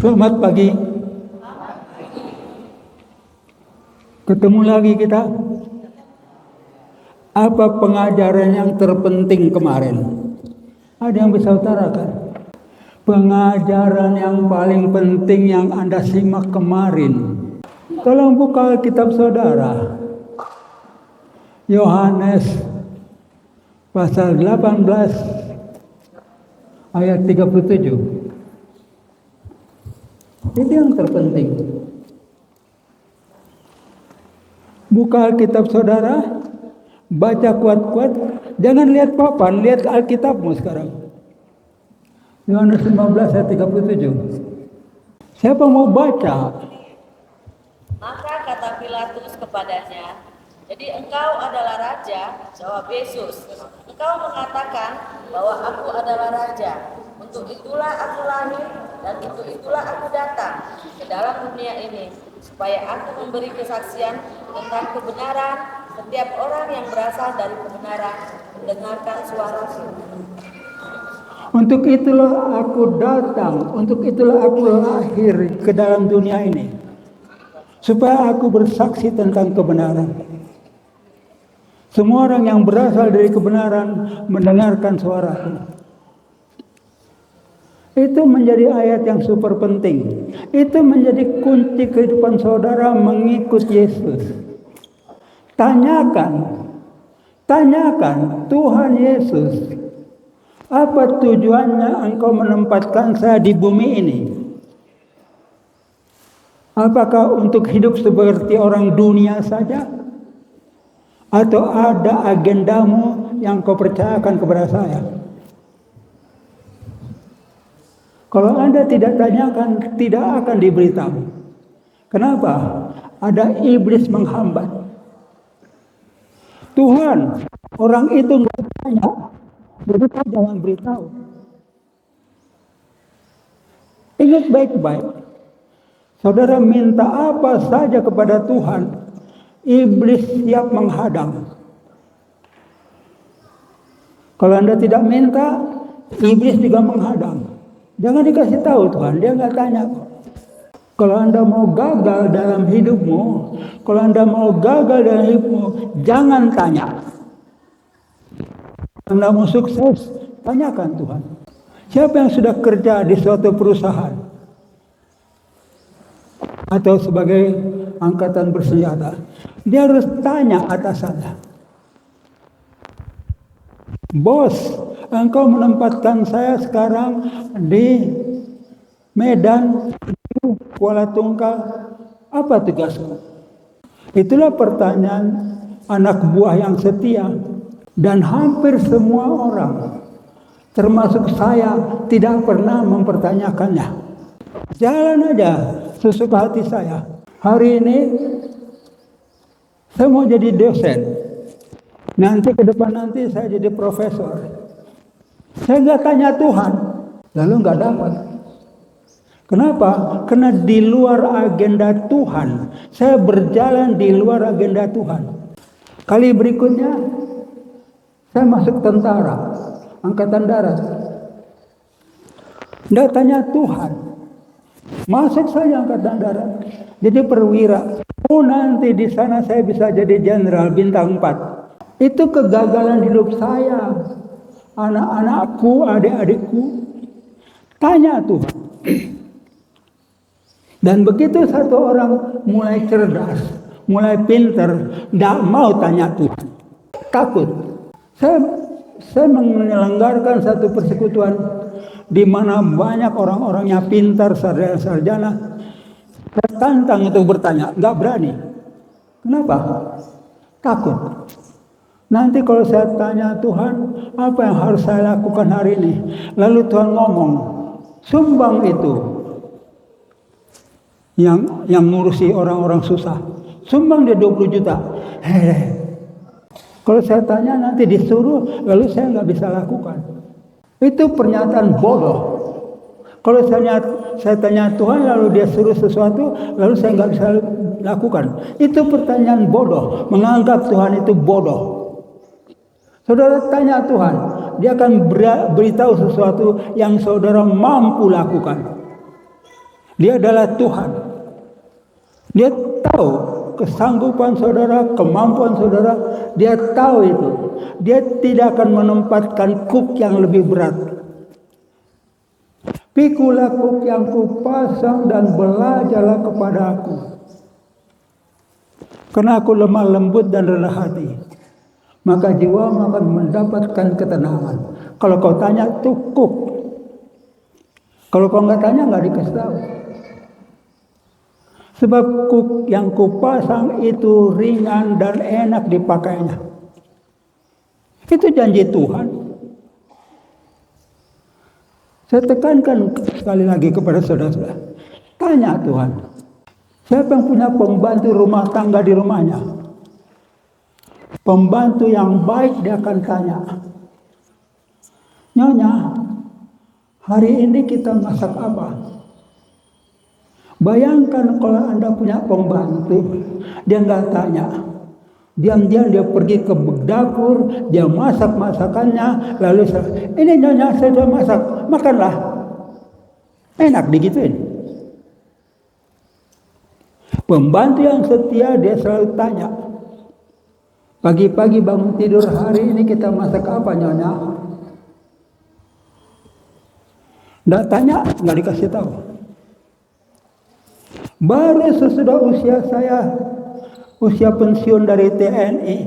Selamat pagi. Ketemu lagi kita. Apa pengajaran yang terpenting kemarin? Ada yang bisa utarakan? Pengajaran yang paling penting yang Anda simak kemarin. Tolong buka kitab saudara. Yohanes pasal 18 ayat 37. Itu yang terpenting. Buka kitab saudara, baca kuat-kuat, jangan lihat papan, lihat Alkitabmu sekarang. Yohanes 15 ayat 37. Siapa mau baca? Maka kata Pilatus kepadanya, jadi engkau adalah raja? Jawab Yesus, engkau mengatakan bahwa aku adalah raja. Untuk itulah aku lahir dan untuk itulah aku datang ke dalam dunia ini, supaya aku memberi kesaksian tentang kebenaran. Setiap orang yang berasal dari kebenaran mendengarkan suaraku. Untuk itulah aku datang, untuk itulah aku lahir ke dalam dunia ini, supaya aku bersaksi tentang kebenaran. Semua orang yang berasal dari kebenaran mendengarkan suaraku. Itu menjadi ayat yang super penting. Itu menjadi kunci kehidupan saudara mengikut Yesus. Tanyakan Tuhan Yesus, apa tujuannya engkau menempatkan saya di bumi ini? Apakah untuk hidup seperti orang dunia saja? Atau ada agendamu yang kau percayakan kepada saya? Kalau Anda tidak tanyakan, tidak akan diberitahu. Kenapa? Ada iblis menghambat. Tuhan, orang itu nggak tanya, jadi kau jangan beritahu. Ingat baik-baik, saudara minta apa saja kepada Tuhan, iblis siap menghadang. Kalau Anda tidak minta, iblis juga menghadang. Jangan dikasih tahu Tuhan, dia nggak tanya. Kalau Anda mau gagal dalam hidupmu, jangan tanya. Anda mau sukses, tanyakan Tuhan. Siapa yang sudah kerja di suatu perusahaan atau sebagai angkatan bersenjata, dia harus tanya atasannya. Bos, engkau menempatkan saya sekarang di Medan, Kuala Tungkal, apa tugasmu? Itulah pertanyaan anak buah yang setia. Dan hampir semua orang, termasuk saya, tidak pernah mempertanyakannya. Jalan aja sesuka hati saya. Hari ini saya mau jadi dosen. Nanti ke depan nanti saya jadi profesor. Saya nggak tanya Tuhan, lalu nggak dapat. Kenapa? Karena di luar agenda Tuhan. Saya berjalan di luar agenda Tuhan. Kali berikutnya, saya masuk tentara, angkatan darat. Nggak tanya Tuhan. Masuk saja angkatan darat. Jadi perwira. Oh nanti di sana saya bisa jadi jenderal bintang 4. Itu kegagalan hidup saya. Anak-anakku, adik-adikku. Tanya Tuhan. Dan begitu satu orang mulai cerdas, mulai pinter, tidak mau tanya Tuhan, takut. Saya menyelenggarakan satu persekutuan di mana banyak orang-orangnya pintar, sarjana. Saya tantang untuk bertanya, nggak berani. Kenapa? Takut. Nanti kalau saya tanya Tuhan, apa yang harus saya lakukan hari ini? Lalu Tuhan ngomong, sumbang itu. Yang ngurusi orang-orang susah. Sumbang dia 20 juta. Kalau saya tanya nanti disuruh, lalu saya nggak bisa lakukan. Itu pernyataan bodoh. Kalau saya tanya Tuhan, lalu dia suruh sesuatu, lalu saya nggak bisa lakukan. Itu pertanyaan bodoh. Menganggap Tuhan itu bodoh. Saudara tanya Tuhan, dia akan beritahu sesuatu yang saudara mampu lakukan. Dia adalah Tuhan. Dia tahu kesanggupan saudara, kemampuan saudara. Dia tahu itu. Dia tidak akan menempatkan kuk yang lebih berat. Pikulah kuk yang kupasang dan belajarlah kepada aku. Karena aku lemah lembut dan rendah hati, maka jiwamu akan mendapatkan ketenangan. Kalau kau tanya cukup. Kalau kau nggak tanya nggak dikasih tahu. Sebab kuk yang kupasang itu ringan dan enak dipakainya. Itu janji Tuhan. Saya tekankan sekali lagi kepada saudara-saudara. Tanya Tuhan. Siapa yang punya pembantu rumah tangga di rumahnya? Pembantu yang baik dia akan tanya. Nyonya, hari ini kita masak apa? Bayangkan kalau Anda punya pembantu, dia nggak tanya. Diam-diam dia pergi ke dapur, dia masak masakannya, lalu ini nyonya saya sudah masak, makanlah. Enak digituin. Pembantu yang setia dia selalu tanya. Pagi-pagi bangun tidur, hari ini kita masak apa nyonya? Nggak tanya, nggak dikasih tahu. Baru sesudah usia saya, usia pensiun dari TNI,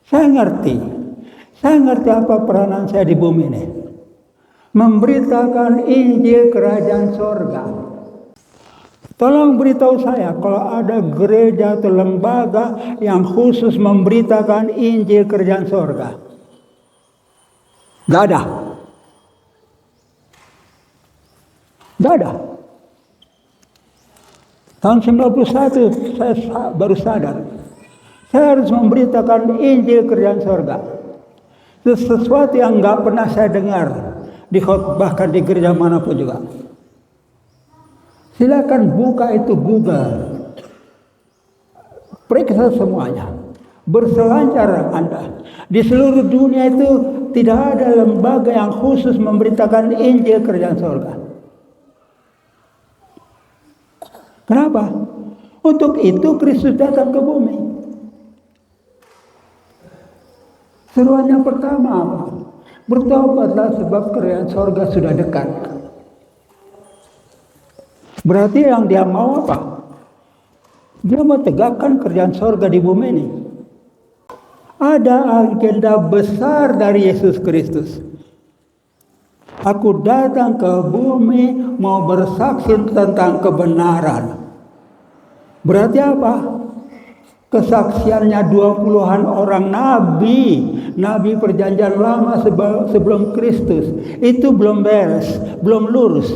saya ngerti apa peranan saya di bumi ini. Memberitakan Injil Kerajaan Sorga. Tolong beritahu saya kalau ada gereja atau lembaga yang khusus memberitakan Injil Kerajaan Sorga. Gak ada. Gak ada. Tahun 91 saya baru sadar. Saya harus memberitakan Injil Kerajaan Sorga. Itu sesuatu yang gak pernah saya dengar dikhotbahkan di gereja manapun juga. Silakan buka itu Google. Periksa semuanya. Berselancar Anda. Di seluruh dunia itu tidak ada lembaga yang khusus memberitakan Injil Kerajaan Sorga. Kenapa? Untuk itu Kristus datang ke bumi. Seruan yang pertama apa? Bertobatlah sebab kerajaan sorga sudah dekat. Berarti yang dia mau apa? Dia mau tegakkan kerajaan sorga di bumi ini. Ada agenda besar dari Yesus Kristus. Aku datang ke bumi mau bersaksi tentang kebenaran. Berarti apa? Kesaksiannya 20-an orang nabi perjanjian lama sebelum Kristus. Itu belum beres, belum lurus.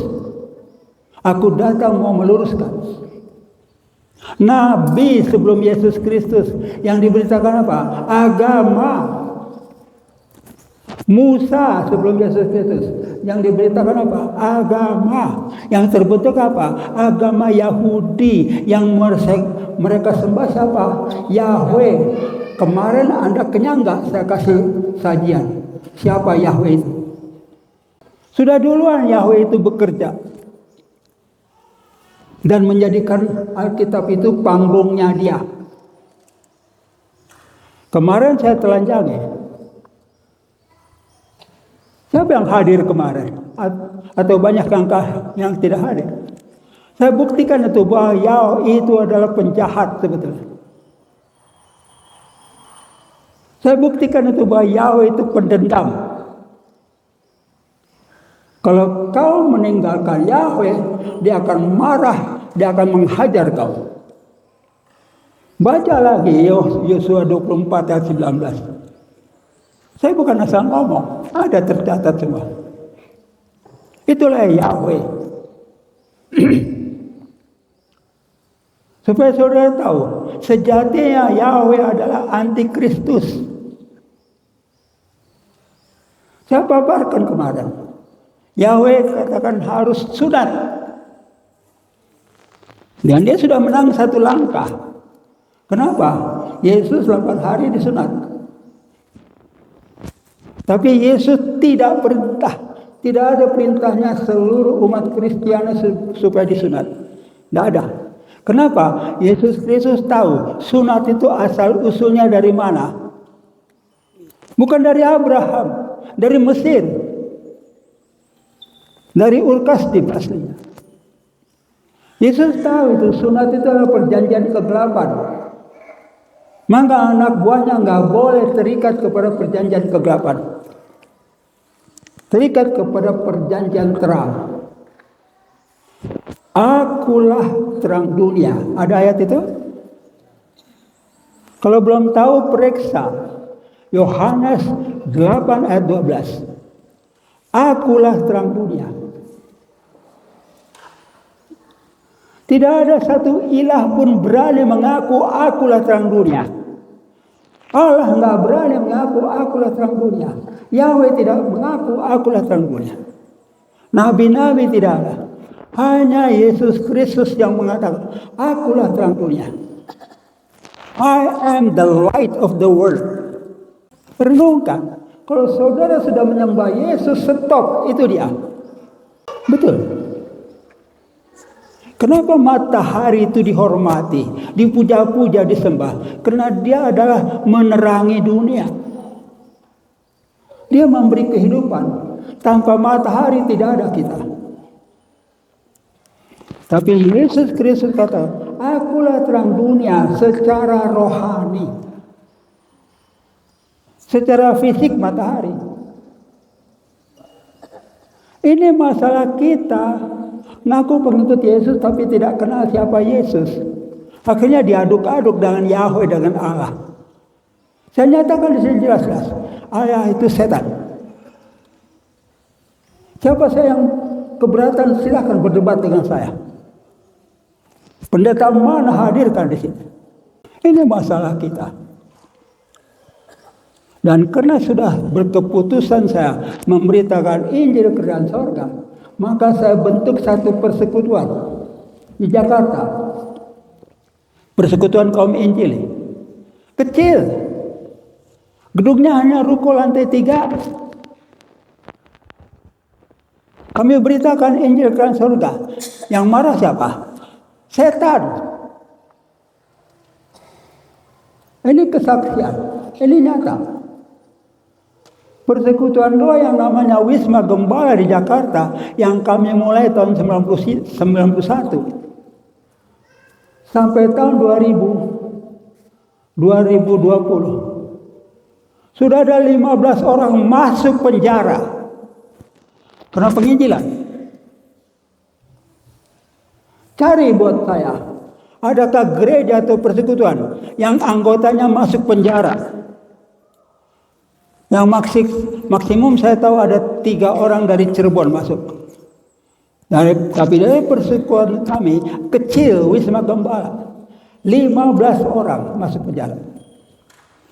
Aku datang mau meluruskan. Nabi sebelum Yesus Kristus yang diberitakan apa? Agama. Musa sebelum Yesus Kristus yang diberitakan apa? Agama. Yang terbentuk apa? Agama Yahudi yang mereka sembah siapa? Yahweh. Kemarin Anda kenyang nggak saya kasih sajian? Siapa Yahweh itu? Sudah duluan Yahweh itu bekerja dan menjadikan Alkitab itu panggungnya dia. Kemarin saya telanjangi. Siapa yang hadir kemarin? Atau banyak yang tidak hadir? Saya buktikan itu bahwa Yahweh itu adalah penjahat sebetulnya. Saya buktikan itu bahwa Yahweh itu pendendam. Kalau kau meninggalkan Yahweh, dia akan marah, dia akan menghajar kau. Baca lagi Yosua 24 ayat 19. Saya bukan asal ngomong, ada tercatat semua. Itulah Yahweh. Supaya saudara tahu, sejatinya Yahweh adalah antikristus. Saya paparkan kemarin. Yahweh katakan harus sunat. Dan dia sudah menang satu langkah. Kenapa? Yesus 8 hari disunat. Tapi Yesus tidak perintah Tidak ada perintahnya seluruh umat Kristiani supaya disunat. Tidak ada. Kenapa? Yesus Kristus tahu sunat itu asal usulnya dari mana. Bukan dari Abraham, dari Mesir. Dari Ur-Kasdim aslinya. Yesus tahu itu sunat itu adalah perjanjian kegelapan. Maka anak buahnya nggak boleh terikat kepada perjanjian kegelapan. Terikat kepada perjanjian terang. Akulah terang dunia. Ada ayat itu? Kalau belum tahu periksa. Yohanes 8 ayat 12. Akulah terang dunia. Tidak ada satu ilah pun berani mengaku akulah terang dunia. Allah nggak berani mengaku akulah terang dunia. Yahweh tidak mengaku akulah terang dunia. Nabi-nabi tidak ada. Hanya Yesus Kristus yang mengatakan akulah terang dunia. I am the light of the world. Renungkan. Kalau saudara sudah menyembah Yesus, stop. Itu dia. Betul. Kenapa matahari itu dihormati, dipuja-puja, disembah? Karena dia adalah menerangi dunia. Dia memberi kehidupan. Tanpa matahari tidak ada kita. Tapi Yesus Kristus kata, akulah terang dunia secara rohani. Secara fisik matahari. Ini masalah kita. Ngaku pengikut Yesus tapi tidak kenal siapa Yesus. Akhirnya diaduk-aduk dengan Yahweh, dengan Allah. Saya nyatakan di sini jelas-jelas. Allah itu setan. Siapa saya yang keberatan, silakan berdebat dengan saya. Pendeta mana hadirkan di sini. Ini masalah kita. Dan karena sudah berkeputusan saya memberitakan Injil Kerajaan Sorga, maka saya bentuk satu persekutuan di Jakarta. Persekutuan kaum Injil. Kecil. Gedungnya hanya ruko lantai 3. Kami beritakan Injil Kerajaan Sorga. Yang marah siapa? Setan. Ini kesaksian. Ini nyata. Persekutuan doa yang namanya Wisma Gembala di Jakarta yang kami mulai tahun 91 sampai tahun 2020 sudah ada 15 orang masuk penjara karena penginjilan. Cari buat saya, adakah gereja atau persekutuan yang anggotanya masuk penjara? Yang maksimum saya tahu ada 3 orang dari Cirebon masuk. Tapi dari persekutuan kami kecil, Wisma Gembala, 15 orang masuk penjara.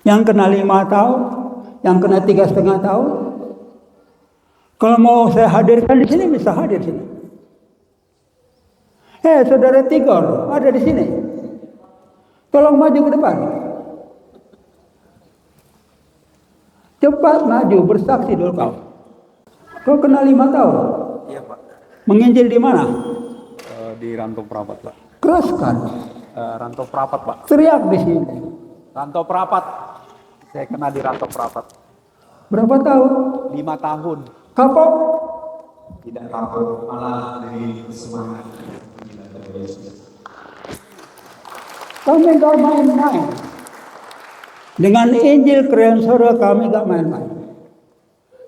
Yang kena 5 tahun, yang kena 3,5 tahun. Kalau mau saya hadirkan di sini bisa hadir di sini. Saudara Tigor ada di sini. Tolong maju ke depan. Cepat maju, bersaksi dulu kau. Kau kena 5 tahun. Iya Pak. Menginjil di mana? Di Rantau Prapat Pak. Keraskan. Rantau Prapat Pak. Teriak di sini. Rantau Prapat. Saya kena di Rantau Prapat. Berapa tahun? 5 tahun. Kapok? Tidak kapok, malah dari semangat. Kami gak main-main. Dengan Injil Kerajaan Sorga kami gak main-main.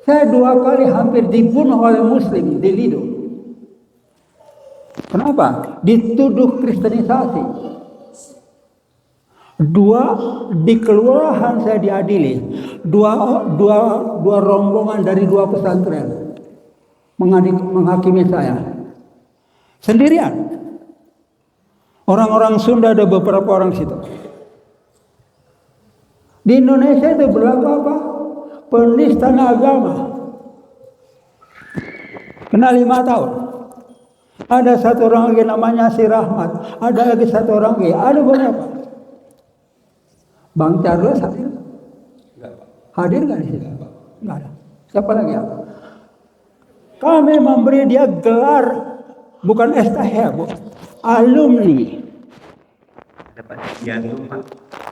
Saya 2 kali hampir dibunuh oleh Muslim di Lido. Kenapa? Dituduh kristenisasi. 2 di kelurahan saya diadili. Dua rombongan dari 2 pesantren menghakimi saya. Sendirian. Orang-orang Sunda ada beberapa orang situ. Di Indonesia itu berlaku apa? Penistaan agama. Kena 5 tahun. Ada 1 orang lagi namanya si Rahmat. Ada lagi 1 orang lagi. Ada beberapa. Bang Charles hadir? Hadir nggak di sini? Nggak ada. Siapa lagi ya? Kami memberi dia gelar, bukan estahya, Bu. Alumni. Ada Pak Juliando, Pak.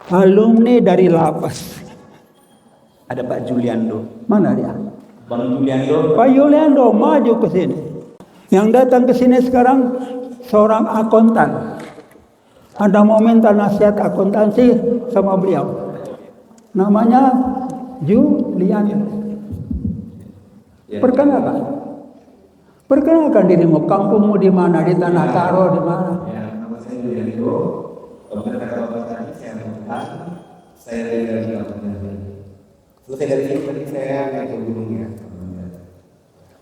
Alumni dari lapas. Ada Pak Juliando. Mana dia? Bang Juliando. Pak Yuliando maju ke sini. Yang datang ke sini sekarang seorang akuntan. Anda mau minta nasihat akuntansi sama beliau. Namanya Julian. Perkenalkan dirimu, kampungmu di mana, di Tanah Karo di mana? Ya, nama saya Juliando. Beberapa tadi saya mengenal, saya dari Lampung. Selesai dari sini tadi saya naik ke gunung ya.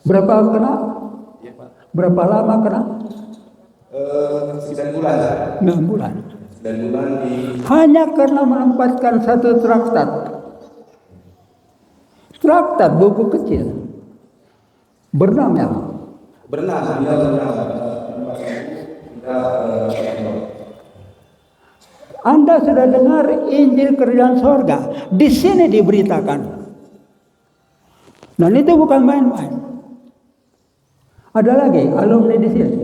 Berapa kena? Iya Pak. Berapa lama kena? 9 bulan. 9 bulan. 9 bulan di Hanya karena menempatkan satu traktat. Traktat buku kecil. Bernama berenang, dia berenang. Anda sudah dengar Injil Kerajaan Sorga. Di sini diberitakan. Dan itu bukan main-main. Ada lagi alumni di sini.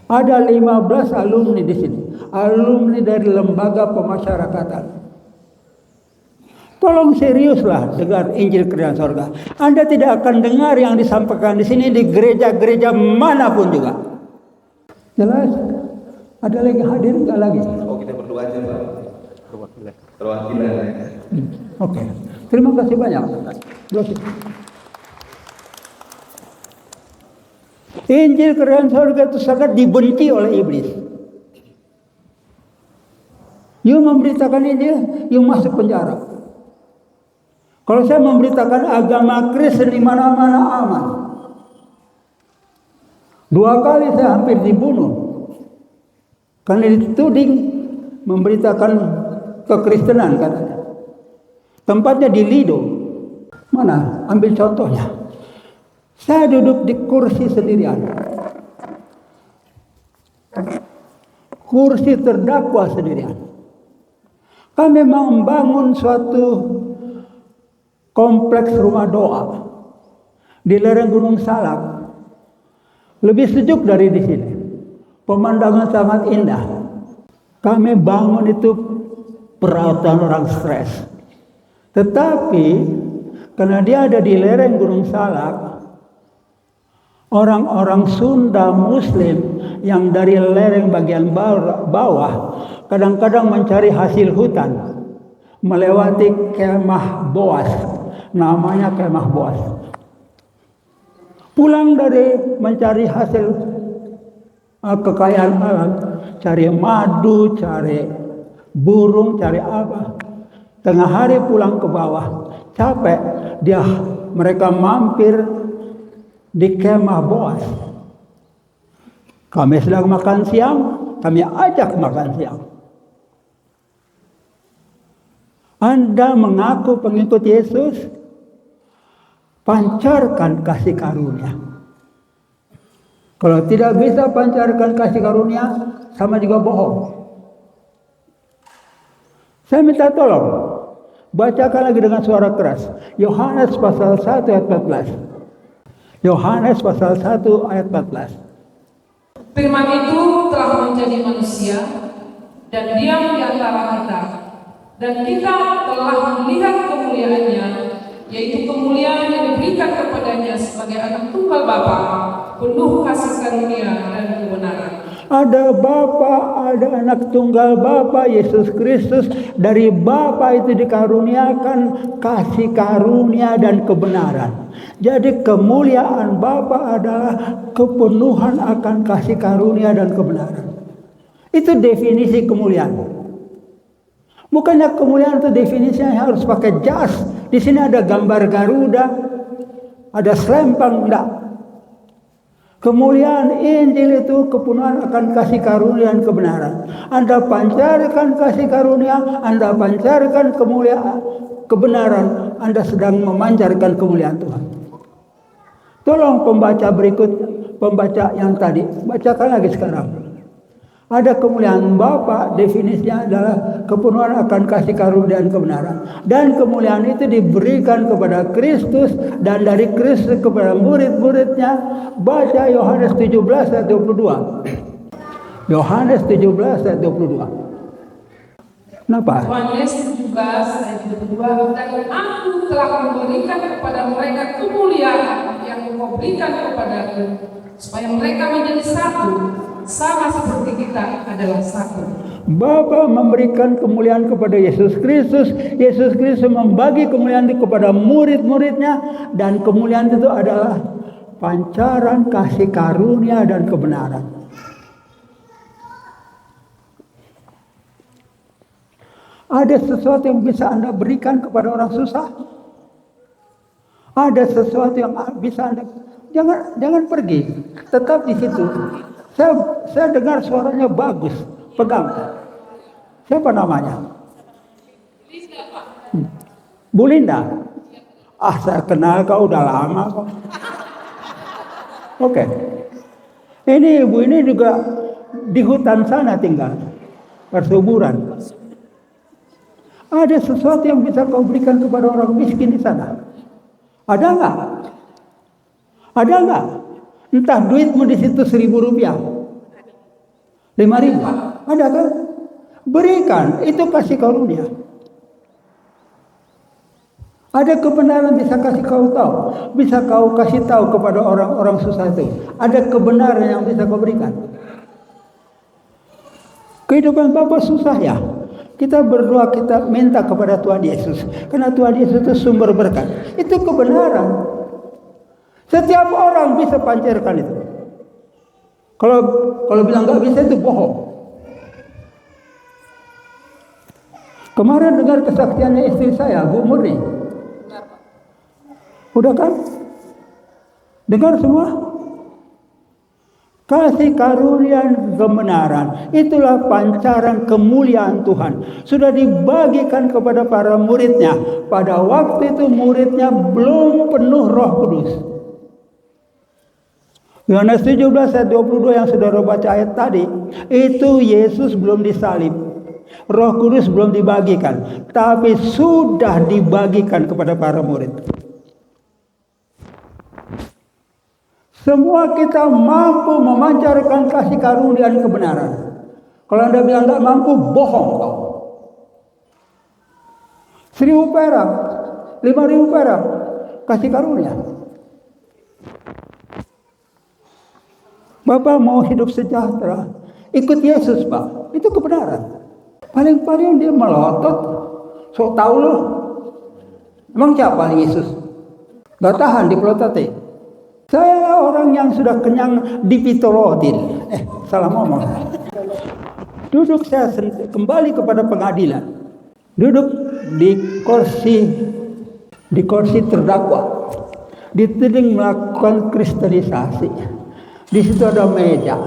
Ada 15 alumni di sini. Alumni dari lembaga pemasyarakatan. Tolong seriuslah dengar Injil Kerajaan Sorga. Anda tidak akan dengar yang disampaikan di sini di gereja-gereja manapun juga. Jelas? Ada lagi hadir nggak lagi? Oh, kita berdua aja Pak. Perwakilan ya. Oke. Terima kasih banyak. Injil Kerajaan Sorga itu sangat dibenci oleh iblis. You memberitakan Injil, you masuk penjara. Kalau saya memberitakan agama Kristen di mana-mana aman. 2 kali saya hampir dibunuh. Karena dituding memberitakan kekristenan katanya. Tempatnya di Lido. Mana? Ambil contohnya. Saya duduk di kursi sendirian. Kursi terdakwa sendirian. Kami membangun suatu kompleks rumah doa di lereng Gunung Salak. Lebih sejuk dari di sini. Pemandangan sangat indah. Kami bangun itu perawatan orang stres. Tetapi karena dia ada di lereng Gunung Salak, orang-orang Sunda Muslim yang dari lereng bagian bawah kadang-kadang mencari hasil hutan melewati kemah Boas. Namanya kemah Boas. Pulang dari mencari hasil kekayaan alam, cari madu, cari burung, cari apa. Tengah hari pulang ke bawah, capek, mereka mampir di kemah Boas. Kami sedang makan siang, kami ajak makan siang. Anda mengaku pengikut Yesus, pancarkan kasih karunia. Kalau tidak bisa pancarkan kasih karunia, sama juga bohong. Saya minta tolong, bacakan lagi dengan suara keras. Yohanes pasal 1 ayat 14. Yohanes pasal 1 ayat 14. Firman itu telah menjadi manusia dan diam di antara kita. Dan kita telah melihat kemuliaannya, yaitu kemuliaan yang diberikan kepadanya sebagai anak tunggal Bapa, penuh kasih karunia dan kebenaran. Ada Bapa, ada anak tunggal Bapa, Yesus Kristus. Dari Bapa itu dikaruniakan kasih karunia dan kebenaran. Jadi kemuliaan Bapa adalah kepenuhan akan kasih karunia dan kebenaran. Itu definisi kemuliaan. Bukannya kemuliaan itu definisinya harus pakai jas. Di sini ada gambar Garuda, ada selempang, enggak. Kemuliaan Injil itu kepenuhan akan kasih karunia dan kebenaran. Anda pancarkan kasih karunia, Anda pancarkan kemuliaan, kebenaran, Anda sedang memancarkan kemuliaan Tuhan. Tolong pembaca berikut, pembaca yang tadi, bacakan lagi sekarang. Ada kemuliaan Bapa, definisinya adalah kepenuhan akan kasih karunia dan kebenaran. Dan kemuliaan itu diberikan kepada Kristus dan dari Kristus kepada murid-muridnya. Baca Yohanes 17 ayat 22. Yohanes 17 ayat 22. Kenapa? Yohanes 17 ayat 22, dan aku telah memberikan kepada mereka kemuliaan yang Engkau berikan kepadaku, supaya mereka menjadi satu, sama seperti kita adalah satu. Bapa memberikan kemuliaan kepada Yesus Kristus. Yesus Kristus membagi kemuliaan itu kepada murid-muridnya. Dan kemuliaan itu adalah pancaran kasih karunia dan kebenaran. Ada sesuatu yang bisa Anda berikan kepada orang susah? Ada sesuatu yang bisa Anda... Jangan pergi. Tetap di situ. Saya dengar suaranya bagus. Pegang. Siapa namanya? Bu Linda. Saya kenal kau udah lama kok. Oke. Ini ibu ini juga di hutan sana tinggal. Persuburan. Ada sesuatu yang bisa kau berikan kepada orang miskin di sana? Ada enggak? Ada enggak? Entah duitmu di situ 1.000 rupiah, 5.000, ada kan? Berikan, itu kasih karunia. Ada kebenaran bisa kasih kau tahu, bisa kau kasih tahu kepada orang-orang susah itu. Ada kebenaran yang bisa kau berikan. Kehidupan Bapak susah ya. Kita berdoa, kita minta kepada Tuhan Yesus. Karena Tuhan Yesus itu sumber berkat. Itu kebenaran. Setiap orang bisa pancarkan itu. Kalau bilang nggak bisa itu bohong. Kemarin dengar kesaksiannya istri saya, Bu Murni. Udah kan? Dengar semua? Kasih karunia kebenaran, itulah pancaran kemuliaan Tuhan. Sudah dibagikan kepada para muridnya. Pada waktu itu muridnya belum penuh Roh Kudus. Yohanes 17 ayat 22 yang saudara baca ayat tadi, itu Yesus belum disalib. Roh Kudus belum dibagikan, tapi sudah dibagikan kepada para murid. Semua kita mampu memancarkan kasih karunia dan kebenaran. Kalau Anda bilang nggak mampu, bohong kau. 1.000 perak, 5.000 perak, kasih karunia. Bapak mau hidup sejahtera, ikut Yesus Pak, itu kebenaran. Paling-paling dia melotot, so tahu loh. Emang siapa Yesus? Gak tahan dipelototin. Saya orang yang sudah kenyang dipitolotin. Salah ngomong. Duduk saya kembali kepada pengadilan. Duduk di kursi terdakwa. Dituding melakukan kristenisasi. Di situ ada meja.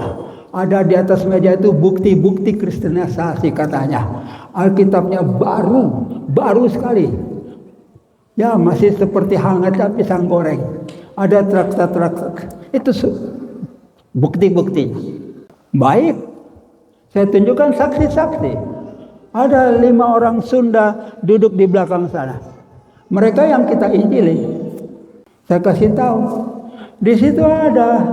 Ada di atas meja itu bukti-bukti kristenisasi katanya. Alkitabnya baru sekali. Ya masih seperti hangatnya pisang goreng. Ada traktat-traktat. Itu bukti-bukti. Baik. Saya tunjukkan saksi-saksi. Ada 5 orang Sunda duduk di belakang sana. Mereka yang kita injili. Saya kasih tahu. Di situ ada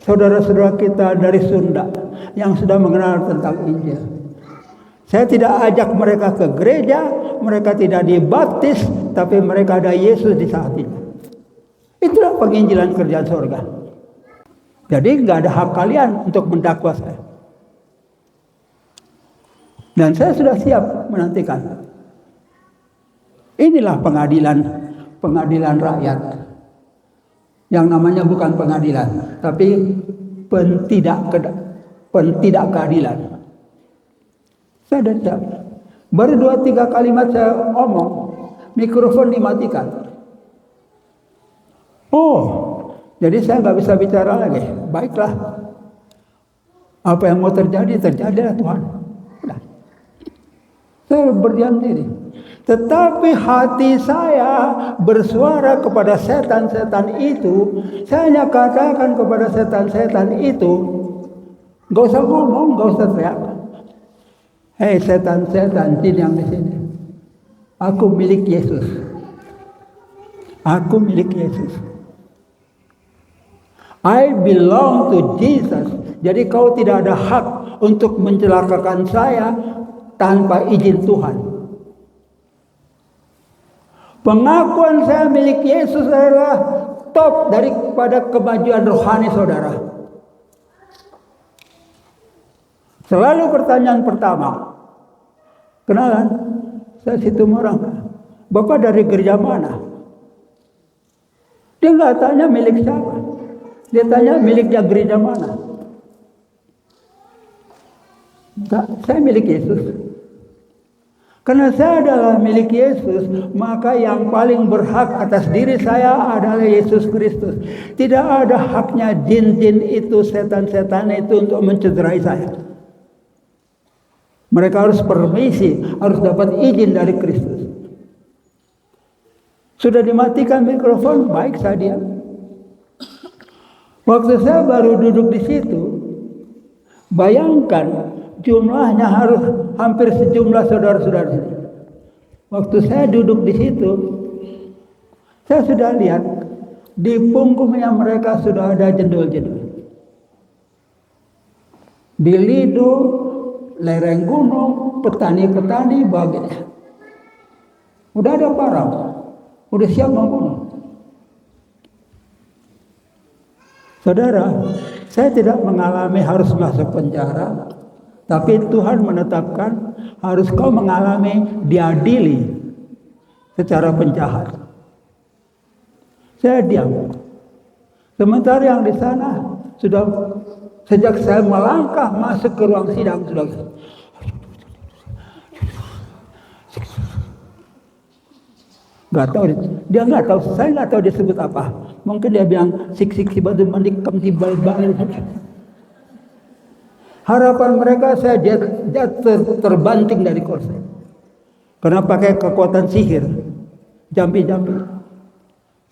saudara-saudara kita dari Sunda yang sudah mengenal tentang Injil. Saya tidak ajak mereka ke gereja, mereka tidak dibaptis, tapi mereka ada Yesus di hatinya. Itulah penginjilan kerjaan surga. Jadi nggak ada hak kalian untuk mendakwa saya. Dan saya sudah siap menantikan. Inilah pengadilan rakyat. Yang namanya bukan pengadilan, tapi pentidak keadilan. Saya dan siap. Baru 2-3 kalimat saya omong, mikrofon dimatikan. Oh, jadi saya nggak bisa bicara lagi. Baiklah. Apa yang mau terjadi, terjadilah Tuhan. Udah. Saya berdiam diri. Tetapi hati saya bersuara kepada setan-setan itu. Saya hanya katakan kepada setan-setan itu, Gak usah ngomong, gak usah teriak. Hei setan-setan jin yang di sini. Aku milik Yesus. Aku milik Yesus. I belong to Jesus. Jadi kau tidak ada hak untuk mencelakakan saya tanpa izin Tuhan. Pengakuan saya milik Yesus adalah top daripada kemajuan rohani saudara. Selalu pertanyaan pertama, kenalan, saya Situmorang. Bapak dari gereja mana? Dia nggak tanya milik siapa. Dia tanya miliknya gereja mana. Saya milik Yesus. Karena saya adalah milik Yesus, maka yang paling berhak atas diri saya adalah Yesus Kristus. Tidak ada haknya jin-jin itu, setan-setan itu untuk mencederai saya. Mereka harus permisi, harus dapat izin dari Kristus. Sudah dimatikan mikrofon, baik saya diam. Waktu saya baru duduk di situ, bayangkan jumlahnya harus hampir sejumlah saudara-saudara sini. Waktu saya duduk di situ, saya sudah lihat di punggungnya mereka sudah ada jendol-jendol. Di lidu, lereng gunung, petani-petani bagiannya. Udah ada parang, udah siap membunuh. Saudara, saya tidak mengalami harus masuk penjara, tapi Tuhan menetapkan harus kau mengalami diadili secara penjahat. Saya diam. Sementara yang di sana sudah sejak saya melangkah masuk ke ruang sidang sudah. Gak tahu, dia nggak tahu, saya nggak tahu dia sebut apa. Mungkin dia bilang sik-sik si batu mandikam tibal bal. Harapan mereka saya terbanting dari kursi. Karena pakai kekuatan sihir, jampi-jampi.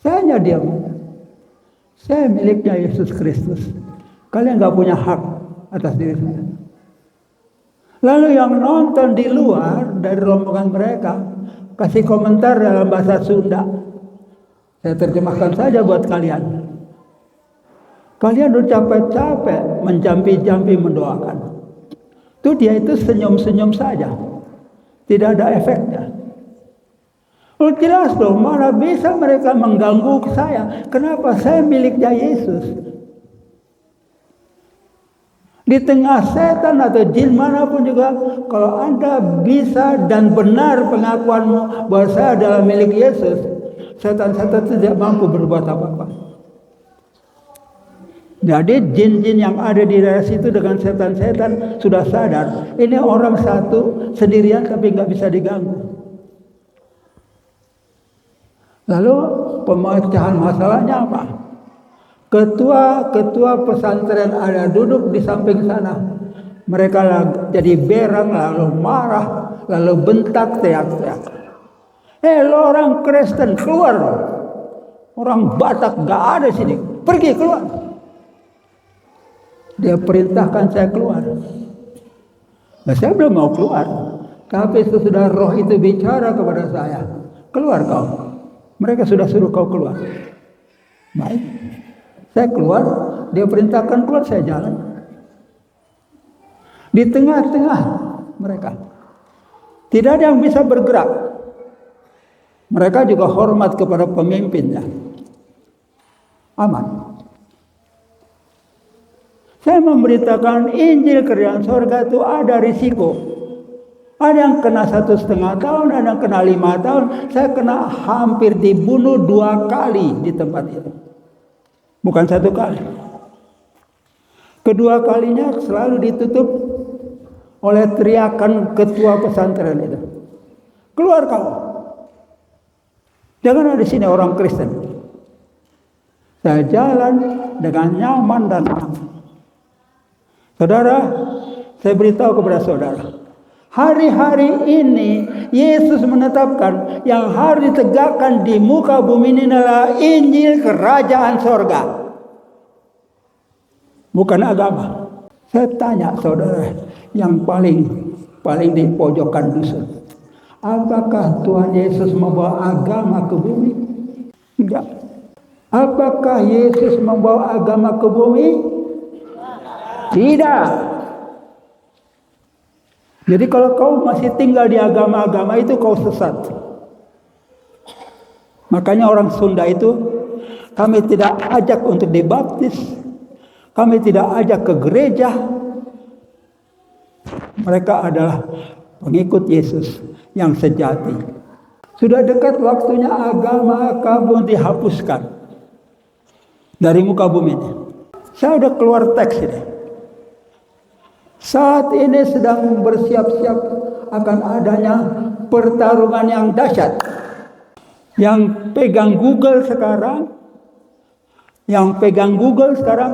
Saya hanya diam. Saya miliknya Yesus Kristus. Kalian nggak punya hak atas diri saya. Lalu yang nonton di luar dari rombongan mereka kasih komentar dalam bahasa Sunda. Saya terjemahkan saja buat kalian. Kalian udah capek-capek menjampi-jampi mendoakan. Itu dia itu senyum-senyum saja. Tidak ada efeknya. Oh, jelas dong, mana bisa mereka mengganggu saya. Kenapa? Saya miliknya Yesus. Di tengah setan atau jin manapun juga, kalau Anda bisa dan benar pengakuanmu bahwa saya adalah milik Yesus, setan-setan tidak mampu berbuat apa-apa. Jadi jin-jin yang ada di daerah situ dengan setan-setan sudah sadar, ini orang satu sendirian tapi nggak bisa diganggu. Lalu pemecahan masalahnya apa? Ketua pesantren ada duduk di samping sana. Mereka jadi berang, lalu marah, lalu bentak, teriak-teriak. Lo orang Kristen keluar, orang Batak gak ada sini, pergi keluar. Dia perintahkan saya keluar. Nah, saya belum mau keluar, tapi sesudah roh itu bicara kepada saya, keluar kau. Mereka sudah suruh kau keluar. Baik. Saya keluar, dia perintahkan keluar, saya jalan. Di tengah-tengah mereka. Tidak ada yang bisa bergerak. Mereka juga hormat kepada pemimpinnya. Aman. Saya memberitakan Injil kerajaan sorga itu ada risiko. Ada yang kena 1,5 tahun, ada yang kena 5 tahun. Saya kena hampir dibunuh 2 kali di tempat itu. Bukan 1 kali. Kedua kalinya selalu ditutup oleh teriakan ketua pesantren itu. Keluar kau. Jangan ada di sini orang Kristen. Saya jalan dengan nyaman dan aman. Saudara, saya beritahu kepada saudara. Hari-hari ini Yesus menetapkan yang harus ditegakkan di muka bumi ini adalah Injil kerajaan sorga. Bukan agama. Saya tanya saudara yang paling di pojokan dusun, apakah Tuhan Yesus membawa agama ke bumi? Tidak. Apakah Yesus membawa agama ke bumi? Tidak. Jadi kalau kau masih tinggal di agama-agama itu, kau sesat. Makanya orang Sunda itu kami tidak ajak untuk dibaptis, kami tidak ajak ke gereja. Mereka adalah pengikut Yesus yang sejati. Sudah dekat waktunya agama kamu dihapuskan dari muka bumi ini. Saya udah keluar teks ini. Saat ini sedang bersiap-siap akan adanya pertarungan yang dahsyat. Yang pegang Google sekarang,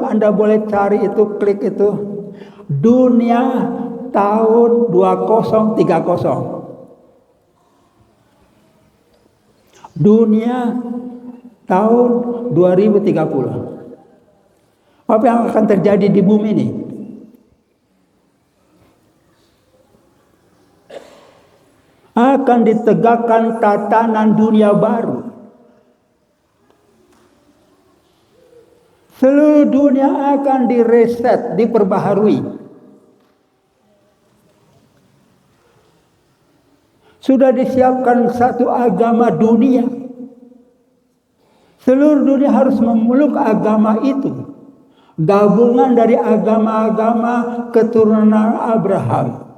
Anda boleh cari itu, klik itu, dunia tahun 2030. Dunia tahun 2030. Apa yang akan terjadi di bumi ini? Akan ditegakkan tatanan dunia baru. Seluruh dunia akan direset, diperbaharui. Sudah disiapkan satu agama dunia. Seluruh dunia harus memeluk agama itu. Gabungan dari agama-agama keturunan Abraham.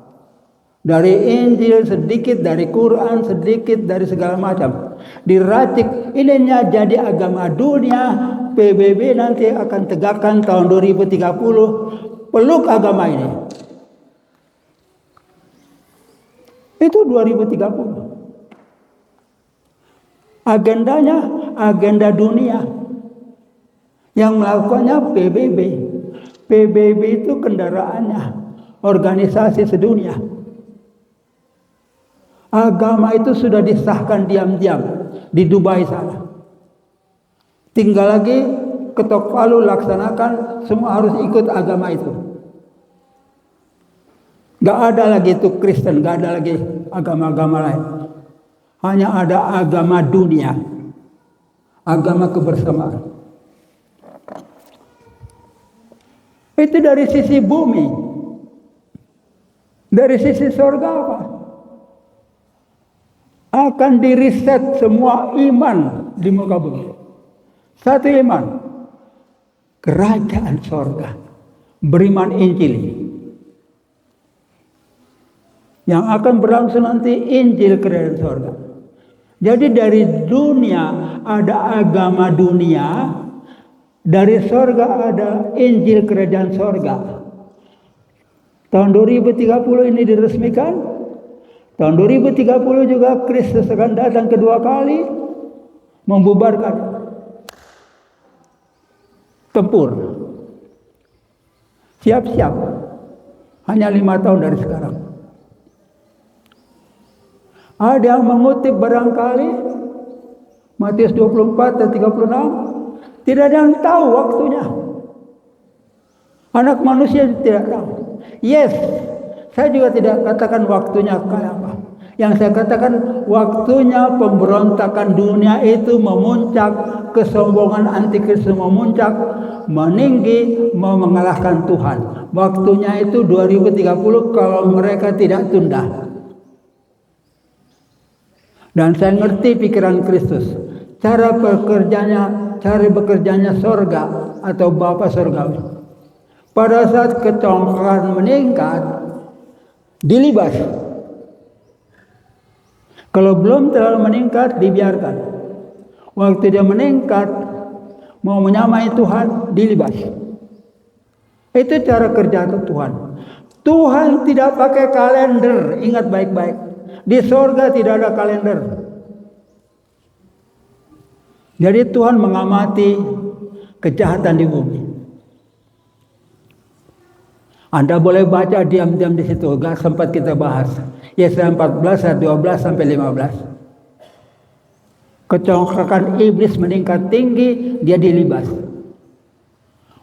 Dari Injil sedikit, dari Quran sedikit, dari segala macam. Diracik, ininya jadi agama dunia. PBB nanti akan tegakkan tahun 2030. Peluk agama ini. Itu 2030. Agendanya, agenda dunia. Yang melakukannya PBB. PBB itu kendaraannya. Organisasi sedunia. Agama itu sudah disahkan diam-diam di Dubai sana. Tinggal lagi ketok palu laksanakan, semua harus ikut agama itu. Gak ada lagi itu Kristen, gak ada lagi agama-agama lain. Hanya ada agama dunia, agama kebersamaan. Itu dari sisi bumi. Dari sisi surga apa? Akan diriset semua iman di muka bumi. Satu iman, kerajaan sorga, beriman Injil. Yang akan berlangsung nanti Injil kerajaan sorga. Jadi dari dunia ada agama dunia, dari sorga ada Injil kerajaan sorga. Tahun 2030 ini diresmikan. Tahun 2030 juga Kristus akan datang kedua kali membubarkan tempur. Siap-siap. Hanya 5 tahun dari sekarang. Ada yang mengutip barangkali Matius 24 dan 36. Tidak ada yang tahu waktunya. Anak manusia tidak tahu. Yes, saya juga tidak katakan waktunya kayak apa. Yang saya katakan waktunya pemberontakan dunia itu memuncak, kesombongan antikristus memuncak, meninggi, mau mengalahkan Tuhan. Waktunya itu 2030 kalau mereka tidak tunda. Dan saya ngerti pikiran Kristus. Cara bekerjanya sorga atau Bapa Sorgawi. Pada saat ketongkaran meningkat, dilibas. Kalau belum terlalu meningkat, dibiarkan. Waktu dia meningkat, mau menyamai Tuhan, dilibas. Itu cara kerja Tuhan. Tuhan tidak pakai kalender, ingat baik-baik. Di sorga tidak ada kalender. Jadi Tuhan mengamati kejahatan di bumi. Anda boleh baca diam-diam di situ, gak sempat kita bahas. Yesaya 14 ayat 12 sampai 15. Kecongkakan iblis meningkat tinggi, dia dilibas.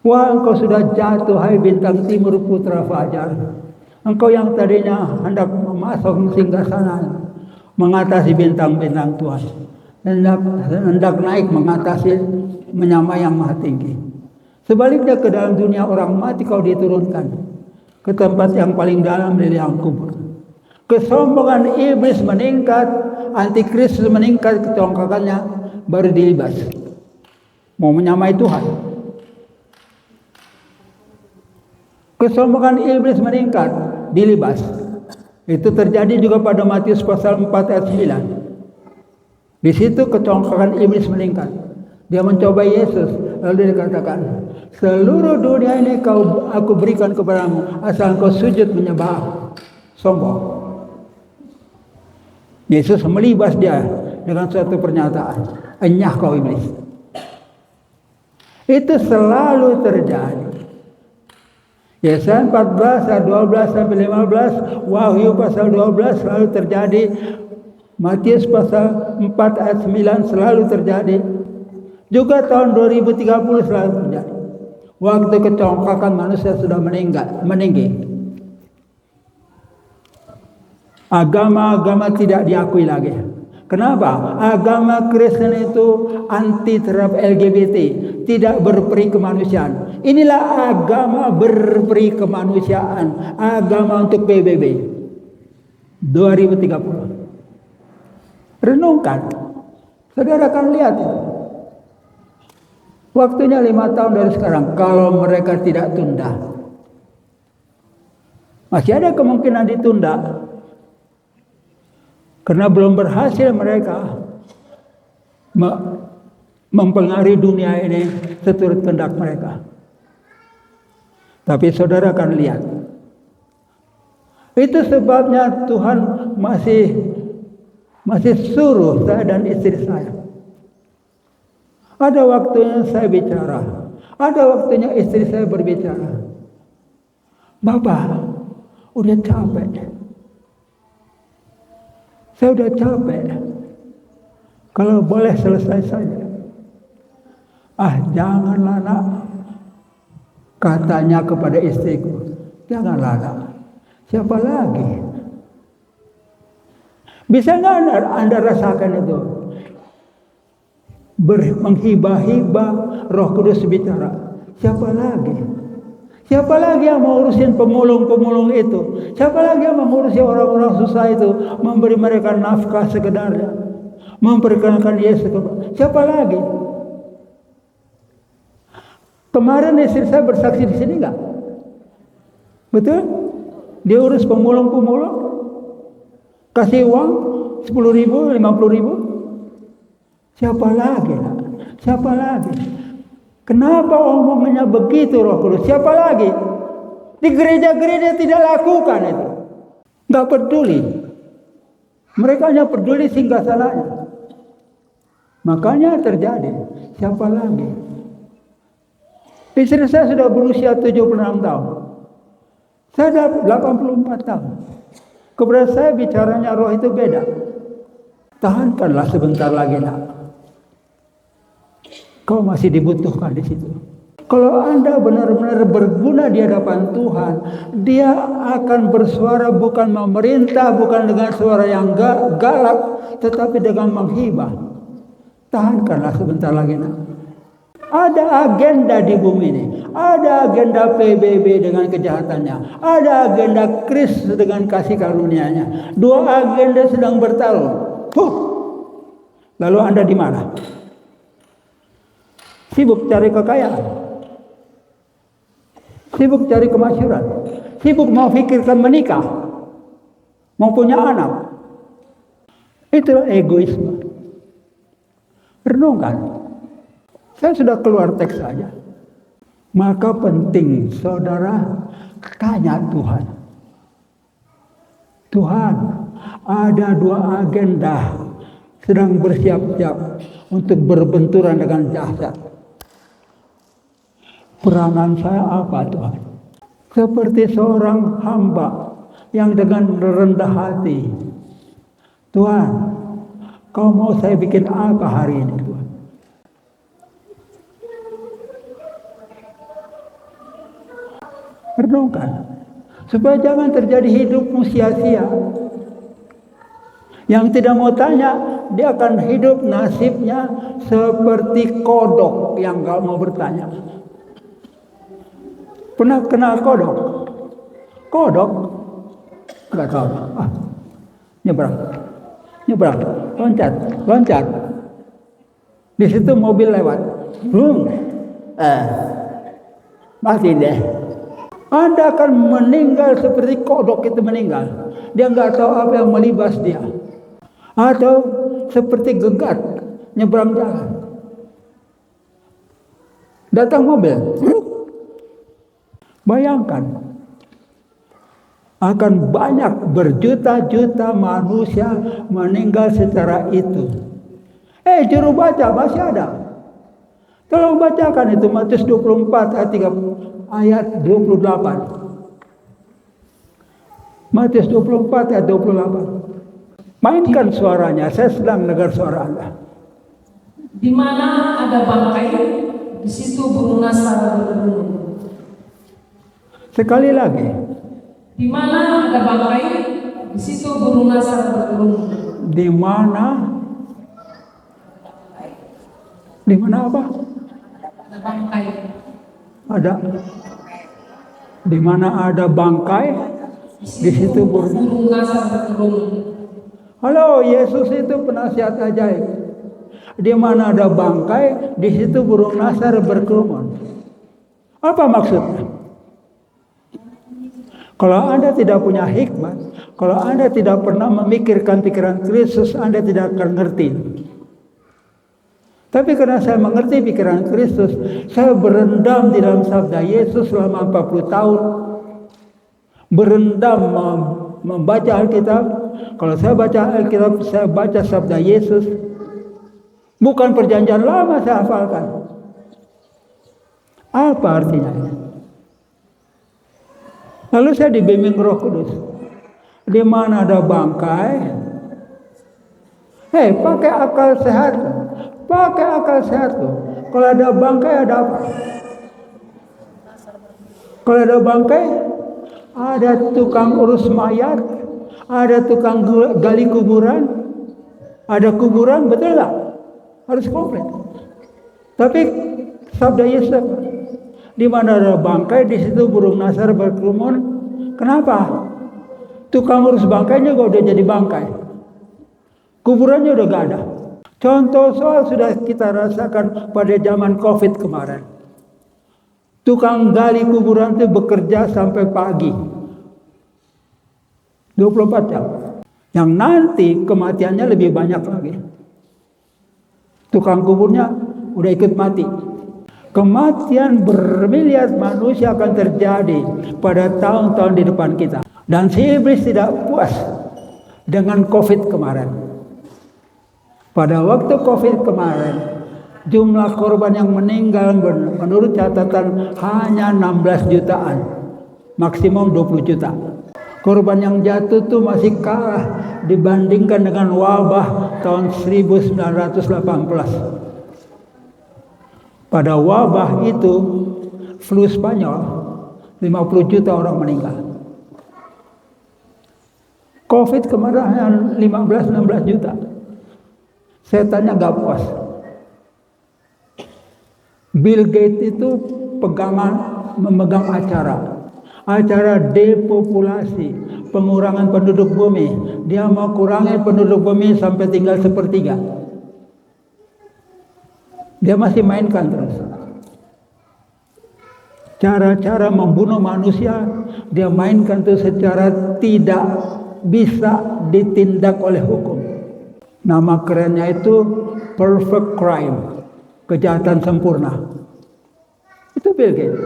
Wah, engkau sudah jatuh, hai bintang timur putra fajar. Engkau yang tadinya hendak masuk singgasana, mengatasi bintang-bintang Tuhan, hendak naik mengatasi menyamai yang maha tinggi. Sebaliknya ke dalam dunia orang mati kau diturunkan, ke tempat yang paling dalam di liang kubur. Kesombongan iblis meningkat, antikristus meningkat, ketongkakannya baru dilibas. Mau menyamai Tuhan. Kesombongan iblis meningkat, dilibas. Itu terjadi juga pada Matius pasal 4 ayat 9. Di situ kecongkakan iblis meningkat. Dia mencoba Yesus, lalu dikatakan, seluruh dunia ini aku berikan kepadamu, asal engkau sujud menyembah. Sombong. Yesus melibas dia dengan suatu pernyataan, enyah kau iblis. Itu selalu terjadi. Yesaya 14 ayat 12 sampai 15, Wahyu pasal 12 selalu terjadi, Matius pasal 4 ayat 9 selalu terjadi. Juga tahun 2030 selalu terjadi. Waktu kecongkakan manusia sudah meninggi. Agama-agama tidak diakui lagi. Kenapa? Agama Kristen itu anti terhadap LGBT, tidak berperi kemanusiaan. Inilah agama berperi kemanusiaan, agama untuk PBB 2030. Renungkan, saudara akan lihat. Waktunya 5 tahun dari sekarang, kalau mereka tidak tunda. Masih ada kemungkinan ditunda. Karena belum berhasil mereka mempengaruhi dunia ini seturut kehendak mereka. Tapi saudara akan lihat. Itu sebabnya Tuhan masih suruh saya dan istri saya. Ada waktunya saya bicara. Ada waktunya istri saya berbicara. Bapak, udah capek. Saya udah capek. Kalau boleh selesai saja. Janganlah nak. Katanya kepada istriku. Janganlah nak. Siapa lagi? Bisa nggak anda rasakan itu? Menghibah-hibah Roh Kudus bicara. Siapa lagi? Siapa lagi yang mau urusin pemulung-pemulung itu? Siapa lagi yang mengurusi orang-orang susah itu? Memberi mereka nafkah sekedarnya. Memperkenalkan Yesus. Siapa lagi? Kemarin istri saya bersaksi di sini enggak? Betul? Dia urus pemulung-pemulung. Kasih uang 10.000, 50.000. Siapa lagi? Siapa lagi? Kenapa omongannya begitu Roh Kudus? Siapa lagi? Di gereja-gereja tidak lakukan itu. Enggak peduli. Mereka hanya peduli singgasananya. Makanya terjadi. Siapa lagi? Istri saya sudah berusia 76 tahun. Saya sudah 84 tahun. Kepada saya bicaranya roh itu beda. Tahankanlah sebentar lagi nak. Kau masih dibutuhkan di situ. Kalau Anda benar-benar berguna di hadapan Tuhan, Dia akan bersuara bukan memerintah, bukan dengan suara yang galak, tetapi dengan menghibah. Tahankanlah sebentar lagi nak. Ada agenda di bumi ini. Ada agenda PBB dengan kejahatannya. Ada agenda Kristus dengan kasih karunia-Nya. Dua agenda sedang bertarung. Lalu Anda di mana? Sibuk cari kekayaan. Sibuk cari kemasyhuran. Sibuk mau pikirkan menikah. Mau punya anak. Itulah egoisme. Renungkan. Saya sudah keluar teks saja. Maka penting saudara tanya Tuhan. Tuhan, ada dua agenda sedang bersiap-siap untuk berbenturan dengan jahat. Peranan saya apa Tuhan? Seperti seorang hamba yang dengan rendah hati. Tuhan, Kau mau saya bikin apa hari ini Tuhan? Renungkan. Supaya jangan terjadi hidupmu sia-sia. Yang tidak mau tanya, dia akan hidup nasibnya seperti kodok yang gak mau bertanya. Pernah kenal kodok? Kodok? Gak tahu. Nyebrang, loncat. Di situ mobil lewat. Mati deh. Anda akan meninggal seperti kodok itu meninggal. Dia nggak tahu apa yang melibas dia. Atau seperti gegat nyebrang jalan. Datang mobil. Bayangkan. Akan banyak berjuta-juta manusia meninggal secara itu. Juru baca masih ada. Tolong bacakan itu Matius 24 ayat 28. Matius 24 ayat 28. Mainkan suaranya, saya sedang dengar suara Anda. Di mana ada bangkai, di situ burung nasar berkerumun. Sekali lagi. Di mana ada bangkai, di situ burung nasar berkerumun. Di mana? Di mana apa? Ada bangkai. Ada. Di mana ada bangkai, di situ burung nasar berkerumun. Halo, Yesus itu penasihat ajaib. Di mana ada bangkai, di situ burung nasar berkerumun. Apa maksudnya? Kalau Anda tidak punya hikmat, kalau Anda tidak pernah memikirkan pikiran Kristus, Anda tidak akan ngerti. Tapi karena saya mengerti pikiran Kristus, saya berendam di dalam sabda Yesus selama 40 tahun. Berendam membaca Alkitab. Kalau saya baca Alkitab, saya baca sabda Yesus. Bukan perjanjian lama saya hafalkan. Apa artinya? Lalu saya dibimbing Roh Kudus. Di mana ada bangkai, pakai akal sehat. Pakai akal sehat loh. Kalau ada bangkai ada apa? Kalau ada bangkai, ada tukang urus mayat, ada tukang gali kuburan, ada kuburan, betul nggak? Harus komplit. Tapi sabda Yesus, di mana ada bangkai, di situ burung nasar berkerumun. Kenapa? Tukang urus bangkainya juga udah jadi bangkai. Kuburannya udah gak ada. Contoh soal sudah kita rasakan pada zaman COVID kemarin. Tukang gali kuburan itu bekerja sampai pagi. 24 jam. Yang nanti kematiannya lebih banyak lagi. Tukang kuburnya udah ikut mati. Kematian bermiliar manusia akan terjadi pada tahun-tahun di depan kita. Dan si iblis tidak puas dengan COVID kemarin. Pada waktu COVID kemarin, jumlah korban yang meninggal menurut catatan hanya 16 jutaan. Maksimum 20 juta. Korban yang jatuh tuh masih kalah dibandingkan dengan wabah tahun 1918. Pada wabah itu, flu Spanyol, 50 juta orang meninggal. COVID kemarin hanya 15-16 juta. Setannya gak puas. Bill Gates itu memegang acara depopulasi, pengurangan penduduk bumi. Dia mau kurangi penduduk bumi sampai tinggal 1/3. Dia masih mainkan terus. Cara-cara membunuh manusia, dia mainkan itu secara tidak bisa ditindak oleh hukum. Nama kerennya itu perfect crime, kejahatan sempurna. Itu Bill Gates.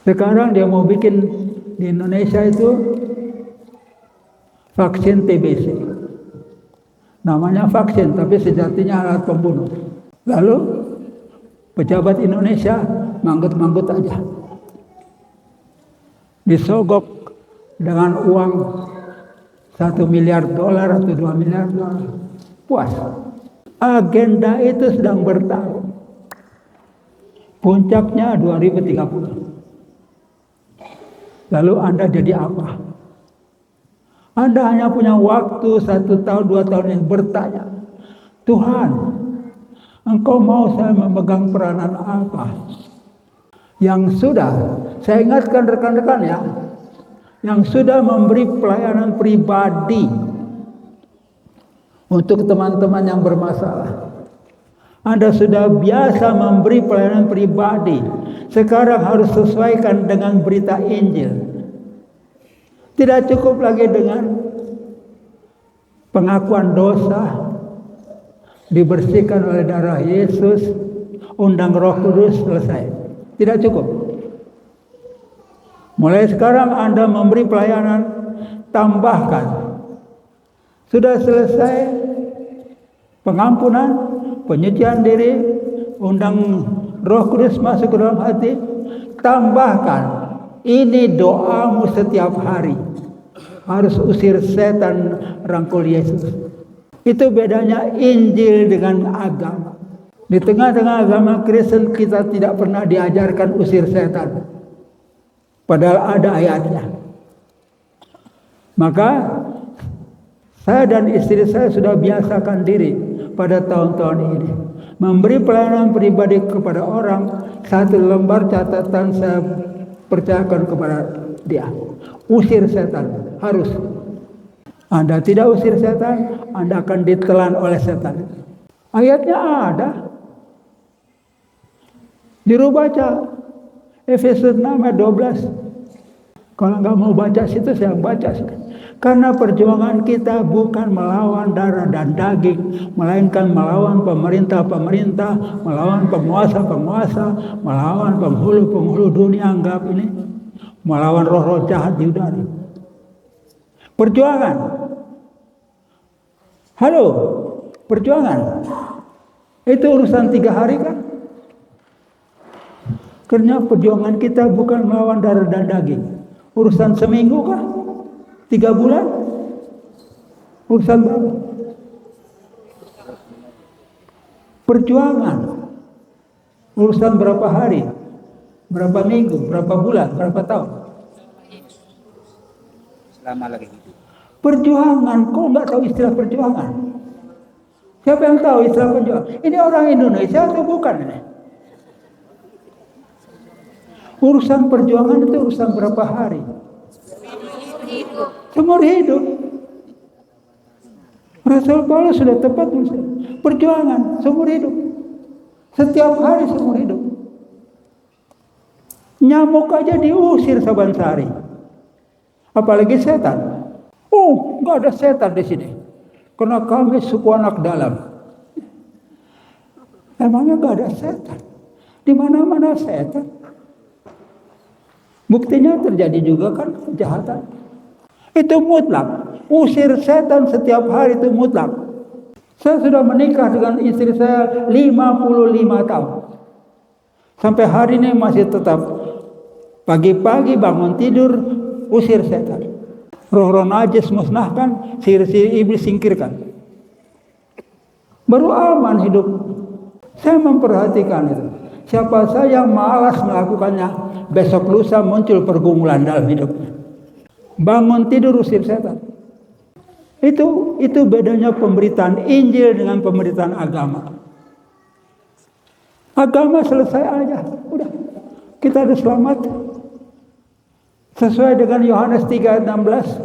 Sekarang dia mau bikin di Indonesia itu vaksin TBC. Namanya vaksin, tapi sejatinya alat pembunuh. Lalu pejabat Indonesia manggut-manggut aja. Disogok dengan uang $1 miliar atau $2 miliar. Puas. Agenda itu sedang bertarung. Puncaknya 2030. Lalu Anda jadi apa? Anda hanya punya waktu 1 tahun, 2 tahun yang bertanya, Tuhan, Engkau mau saya memegang peranan apa? Yang sudah, saya ingatkan rekan-rekan ya, yang sudah memberi pelayanan pribadi untuk teman-teman yang bermasalah. Anda sudah biasa memberi pelayanan pribadi. Sekarang harus sesuaikan dengan berita Injil. Tidak cukup lagi dengan pengakuan dosa, dibersihkan oleh darah Yesus, undang Roh Kudus, selesai. Tidak cukup. Mulai sekarang Anda memberi pelayanan, tambahkan. Sudah selesai pengampunan, penyucian diri, undang Roh Kudus masuk ke dalam hati, tambahkan. Ini doamu setiap hari. Harus usir setan, rangkul Yesus. Itu bedanya Injil dengan agama. Di tengah-tengah agama Kristen kita tidak pernah diajarkan usir setan. Padahal ada ayatnya. Maka saya dan istri saya sudah biasakan diri pada tahun-tahun ini. Memberi pelayanan pribadi kepada orang, 1 lembar catatan saya percayakan kepada dia. Usir setan, harus. Anda tidak usir setan, Anda akan ditelan oleh setan. Ayatnya ada. Juru baca Efesus 6 ayat 12. Kalau nggak mau baca situ, saya baca. Karena perjuangan kita bukan melawan darah dan daging, melainkan melawan pemerintah-pemerintah, melawan penguasa-penguasa, melawan penghulu-penghulu dunia anggap ini, melawan roh-roh jahat di udara. Perjuangan. Halo, perjuangan. Itu urusan 3 hari kan? Karena perjuangan kita bukan melawan darah dan daging. Urusan seminggu kah? 3 bulan? Urusan berapa? Perjuangan. Urusan berapa hari? Berapa minggu? Berapa bulan? Berapa tahun? Selama lagi hidup. Perjuangan. Kok nggak tahu istilah perjuangan? Siapa yang tahu istilah perjuangan? Ini orang Indonesia atau bukan ini? Urusan perjuangan itu urusan berapa hari? Seumur hidup. Rasul Paulus sudah tepat perjuangan seumur hidup. Setiap hari seumur hidup. Nyamuk aja diusir saban sehari. Apalagi setan. Oh, nggak ada setan di sini. Karena kami suku anak dalam. Emangnya nggak ada setan? Di mana-mana setan. Buktinya terjadi juga kan kejahatan. Itu mutlak. Usir setan setiap hari itu mutlak. Saya sudah menikah dengan istri saya 55 tahun. Sampai hari ini masih tetap pagi-pagi bangun tidur usir setan. Roh-roh najis musnahkan, sihir-sihir iblis singkirkan. Baru aman hidup. Saya memperhatikan itu. Siapa saja yang malas melakukannya, besok lusa muncul pergumulan dalam hidupnya. Bangun tidur usir setan. Itu bedanya pemberitaan Injil dengan pemberitaan agama. Agama selesai aja, udah. Kita ada selamat. Sesuai dengan Yohanes 3 ayat 16.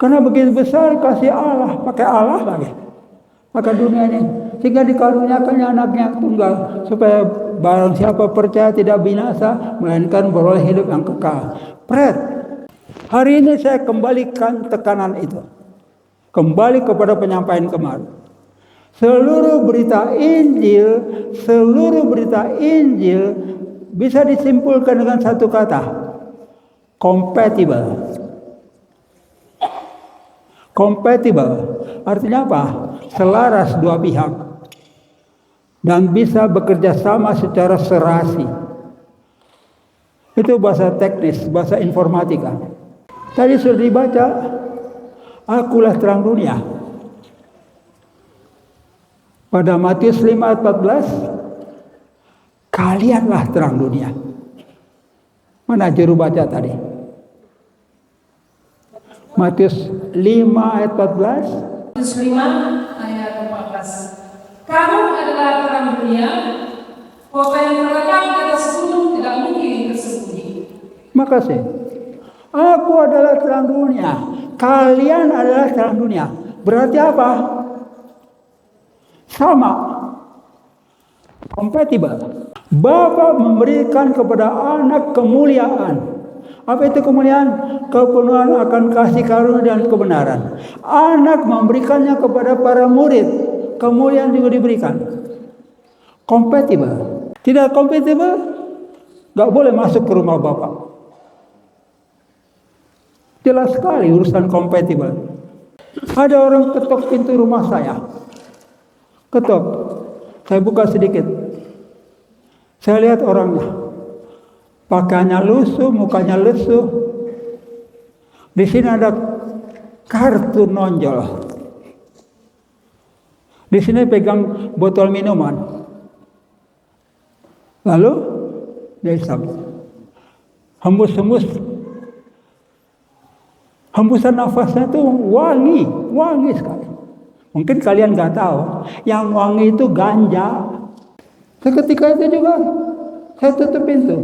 Karena begitu besar kasih Allah, pakai Allah lagi. Maka dunia ini sehingga dikaruniakannya anaknya yang tunggal supaya barang siapa percaya tidak binasa melainkan beroleh hidup yang kekal. Pret. Hari ini saya kembalikan tekanan itu. Kembali kepada penyampaian kemarin. Seluruh berita Injil bisa disimpulkan dengan satu kata. Compatible. Compatible. Artinya apa? Selaras dua pihak. Dan bisa bekerja sama secara serasi. Itu bahasa teknis, bahasa informatika. Tadi sudah dibaca. Akulah terang dunia. Pada Matius 5 ayat 14. Kalianlah terang dunia. Mana juru baca tadi? Matius 5 ayat 14. Matius 5 ayat 14. Kamu adalah terang dunia. Kota yang terletak di atas gunung tidak mungkin tersembunyi. Makasih. Aku adalah terang dunia. Kalian adalah terang dunia. Berarti apa? Sama. Kompatibel. Bapa memberikan kepada anak kemuliaan. Apa itu kemuliaan? Kepenuhan akan kasih karunia dan kebenaran. Anak memberikannya kepada para murid. Kemuliaan juga diberikan. Kompatibel. Tidak kompatibel, gak boleh masuk ke rumah Bapak. Jelas sekali urusan kompatibel. Ada orang ketok pintu rumah saya. Ketok. Saya buka sedikit. Saya lihat orangnya. Pakaiannya lusuh, mukanya lesu. Di sini ada kartu nonjol. Di sini pegang botol minuman. Lalu dia isap. Hembus-hembus. Hembusan nafasnya itu wangi sekali. Mungkin kalian nggak tahu, yang wangi itu ganja. Seketika itu juga saya tutup pintu.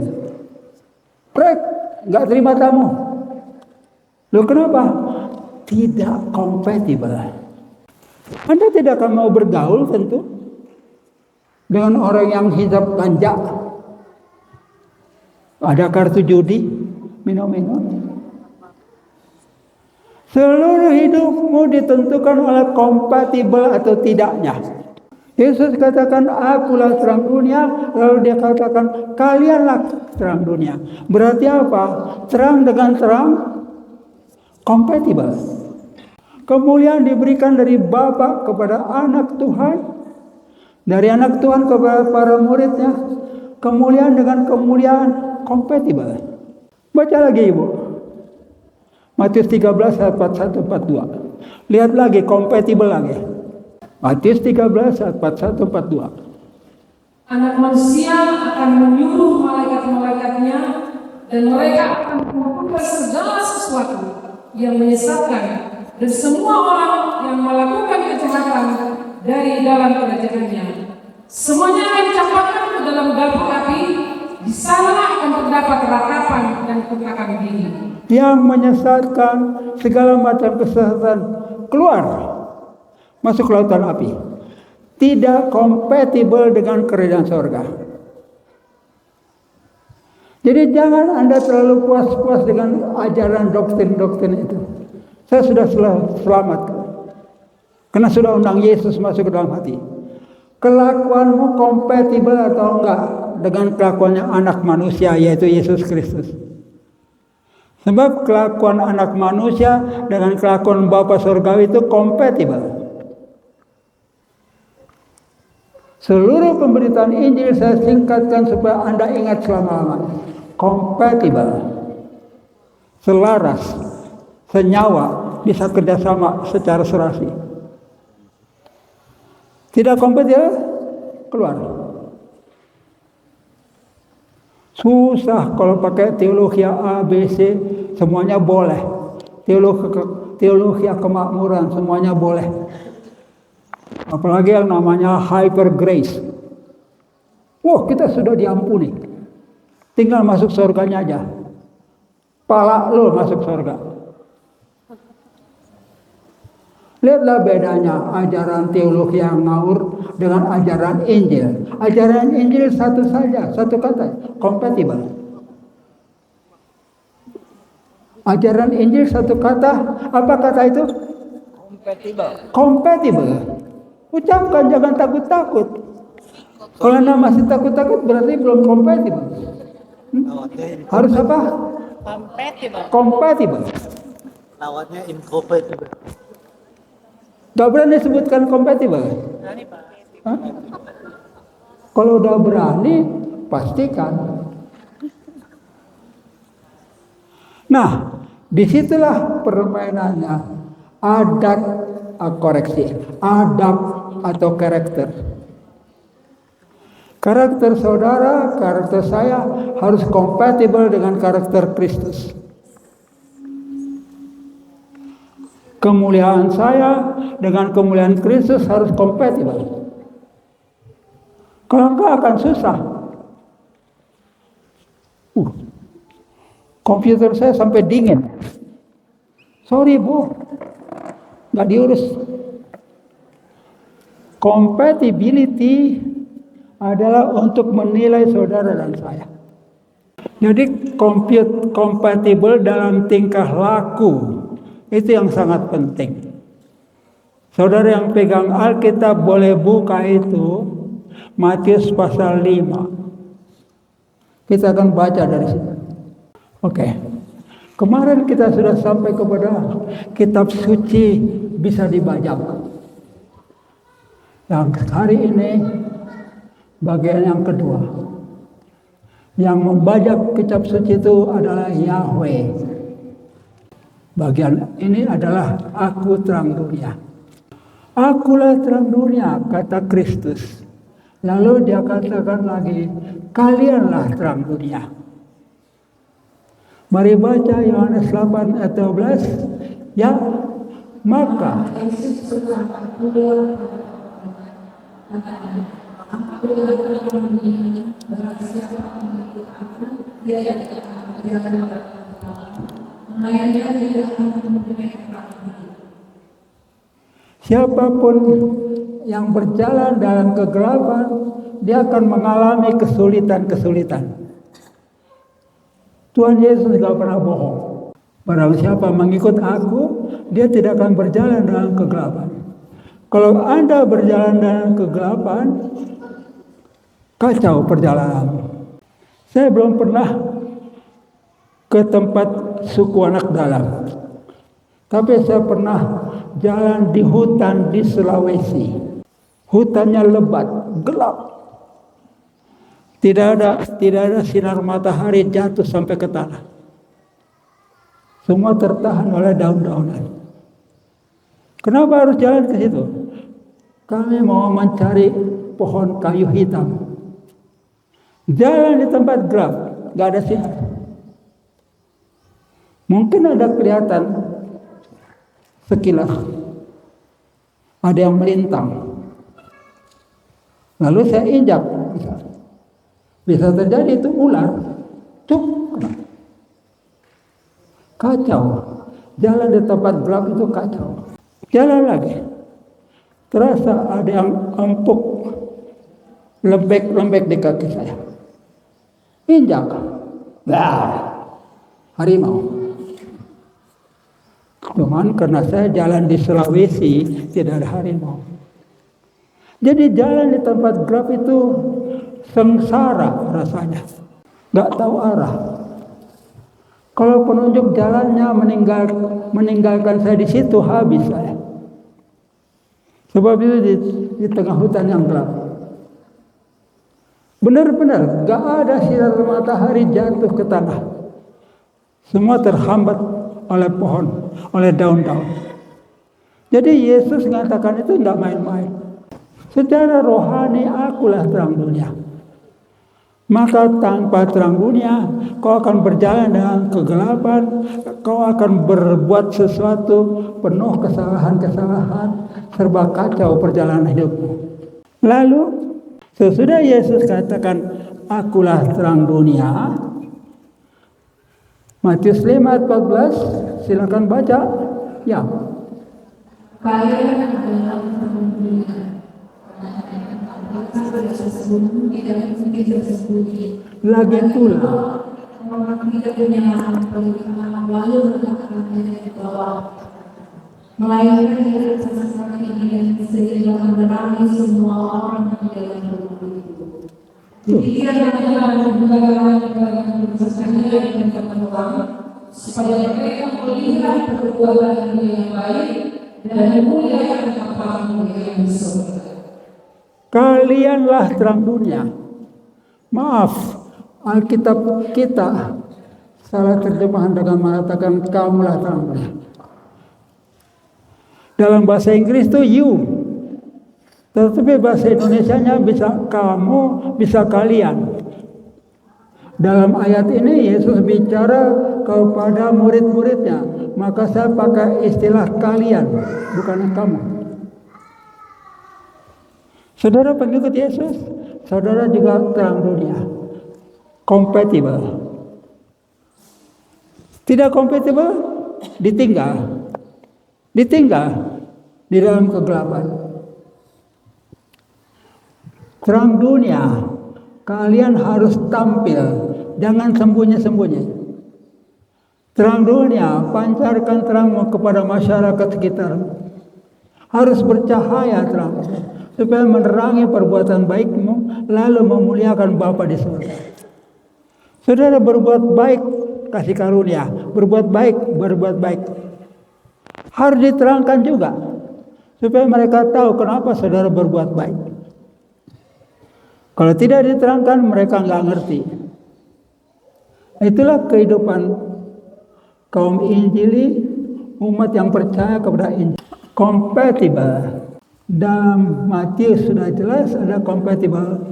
Prek, nggak terima tamu. Loh kenapa? Tidak kompatibel. Anda tidak akan mau bergaul tentu dengan orang yang hisap ganja. Ada kartu judi, minum-minum. Seluruh hidupmu ditentukan oleh kompatibel atau tidaknya. Yesus katakan, akulah terang dunia. Lalu dia katakan, kalianlah terang dunia. Berarti apa? Terang dengan terang kompatibel. Kemuliaan diberikan dari Bapa kepada anak Tuhan. Dari anak Tuhan kepada para muridnya. Kemuliaan dengan kemuliaan kompatibel. Baca lagi Ibu. Matius 13 ayat 41-42. Lihat lagi, kompatibel lagi. Matius 13 ayat 41-42. Anak manusia akan menyuruh malaikat-malaikatnya dan mereka akan mengumpulkan segala sesuatu yang menyesatkan dan semua orang yang melakukan kejahatan dari dalam kerajaannya. Semuanya akan dicampakkan ke dalam dapur api. Di sana akan terdapat ratapan dan kekakan diri. Yang menyesatkan segala macam kesesatan keluar masuk lautan api. Tidak kompatibel dengan kerajaan sorga. Jadi jangan Anda terlalu puas-puas dengan ajaran doktrin-doktrin itu. Saya sudah selamat. Karena sudah undang Yesus masuk ke dalam hati. Kelakuanmu kompatibel atau enggak dengan kelakuannya anak manusia, yaitu Yesus Kristus. Sebab kelakuan anak manusia dengan kelakuan Bapa Surgawi itu kompatibel. Seluruh pemberitaan Injil saya singkatkan supaya Anda ingat selama-lamanya. Kompatibel. Selaras. Senyawa. Bisa kerjasama secara serasi. Tidak kompatibel, keluar. Susah kalau pakai teologi A, B, C, semuanya boleh. Teologi kemakmuran, semuanya boleh. Apalagi yang namanya hyper grace. Wah, kita sudah diampuni. Tinggal masuk surganya aja. Pala lo masuk surga. Lihatlah bedanya ajaran teologi yang ngawur dengan ajaran Injil. Ajaran Injil satu saja, satu kata, kompatibel. Ajaran Injil satu kata, apa kata itu? Kompatibel. Ucapkan, jangan takut-takut. Kalau Anda masih takut-takut berarti belum kompatibel. Harus apa? Kompatibel. Lawannya incompatible. Gak berani sebutkan kompatibel. Kalau udah berani, pastikan. Nah, disitulah permainannya. Adab koreksi. Adab atau karakter. Karakter saudara, karakter saya harus kompatibel dengan karakter Kristus. Kemuliaan saya dengan kemuliaan Kristus harus kompatibel. Kalau enggak akan susah. Komputer saya sampai dingin. Sorry Bu, nggak diurus. Compatibility adalah untuk menilai saudara dan saya. Jadi kompatibel dalam tingkah laku itu yang sangat penting. Saudara yang pegang Alkitab boleh buka itu Matius pasal 5. Kita akan baca dari situ. Oke. Kemarin kita sudah sampai kepada kitab suci bisa dibajak. Yang hari ini bagian yang kedua. Yang membajak kitab suci itu adalah Yahweh. Bagian ini adalah aku terang dunia. Akulah terang dunia, kata Kristus. Lalu dia katakan lagi, kalianlah terang dunia. Mari baca Yohanes 8 ayat 12. Ya, maka siapapun yang berjalan dalam kegelapan, dia akan mengalami kesulitan-kesulitan. Tuhan Yesus tidak pernah bohong. Barang siapa mengikut aku, dia tidak akan berjalan dalam kegelapan. Kalau Anda berjalan dalam kegelapan, kacau perjalanan. Saya belum pernah ke tempat suku anak dalam. Tapi saya pernah jalan di hutan di Sulawesi. Hutannya lebat, gelap. Tidak ada sinar matahari jatuh sampai ke tanah. Semua tertahan oleh daun-daunan. Kenapa harus jalan ke situ? Kami mau mencari pohon kayu hitam. Jalan di tempat gelap, nggak ada sinar. Mungkin ada kelihatan sekilas, ada yang melintang. Lalu saya injak, bisa terjadi itu ular, cuk, kacau. Jalan di tempat gelap itu kacau. Jalan lagi, terasa ada yang empuk, lembek di kaki saya. Injak, harimau. Cuman karena saya jalan di Sulawesi, tidak ada harimau. Jadi jalan di tempat gelap itu sengsara rasanya. Gak tahu arah. Kalau penunjuk jalannya meninggalkan saya di situ, habis saya. Sebab itu di tengah hutan yang gelap. Benar-benar gak ada sinar matahari jatuh ke tanah. Semua terhambat oleh pohon, oleh daun-daun. Jadi Yesus mengatakan itu tidak main-main. Secara rohani akulah terang dunia. Maka tanpa terang dunia kau akan berjalan dengan kegelapan. Kau akan berbuat sesuatu penuh kesalahan-kesalahan. Serba kacau perjalanan hidupmu. Lalu sesudah Yesus katakan akulah terang dunia, Matius 5:14, silakan baca. Ya. Kalian adalah terang dunia. Lagi pula, orang tidak punya lalu meletakkannya di bawah. Melainkan dia sama-sama ingin sehingga menerangi semua orang di dalam itu. Jadi dia adalah negara-negara bersama dengan keperluan supaya mereka melihat perbuatan yang baik dan memuliakan Bapa yang di surga. kalianlah terang dunia. Maaf, Alkitab kita salah terjemahan dengan mengatakan kamulah terang dunia. Dalam bahasa Inggris itu you, tetapi bahasa Indonesianya bisa kamu, bisa kalian. Dalam ayat ini Yesus bicara kepada murid-muridnya, maka saya pakai istilah kalian, bukan kamu. Saudara pengikut Yesus, saudara juga terang dunia. Kompatibel. Tidak kompatibel, ditinggal. Ditinggal di dalam kegelapan. Terang dunia, kalian harus tampil, jangan sembunyi-sembunyi. Terang dunia, pancarkan terangmu kepada masyarakat sekitar. Harus bercahaya terang, supaya menerangi perbuatan baikmu, lalu memuliakan Bapa di surga. Saudara berbuat baik, kasih karunia. Berbuat baik. Harus diterangkan juga, supaya mereka tahu kenapa saudara berbuat baik. Kalau tidak diterangkan, mereka nggak ngerti. Itulah kehidupan kaum Injili, umat yang percaya kepada Injil. Kompatibel. Dalam Matius sudah jelas ada kompatibel.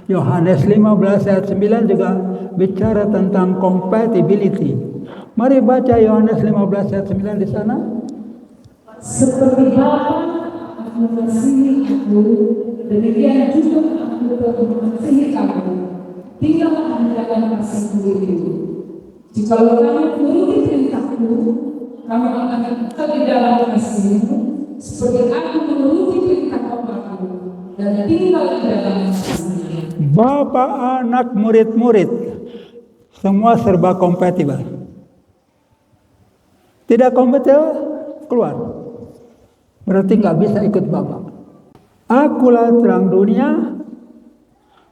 Yohanes 15 ayat 9 juga bicara tentang compatibility. Mari baca Yohanes 15 ayat 9 di sana. Seperti Bapa mengasihi aku, demikian juga aku telah mengasihi kamu. Tinggallah di dalam kasihku itu. Jikalau kamu menuruti perintahku, kamu akan kekal di dalam kasihmu, seperti aku menuruti perintah Bapakku dan tinggal di dalam kasihnya. Bapa, anak, murid-murid, semua serba kompatibel. Tidak kompatibel, keluar. Berarti nggak bisa ikut Bapa. Akulah terang dunia,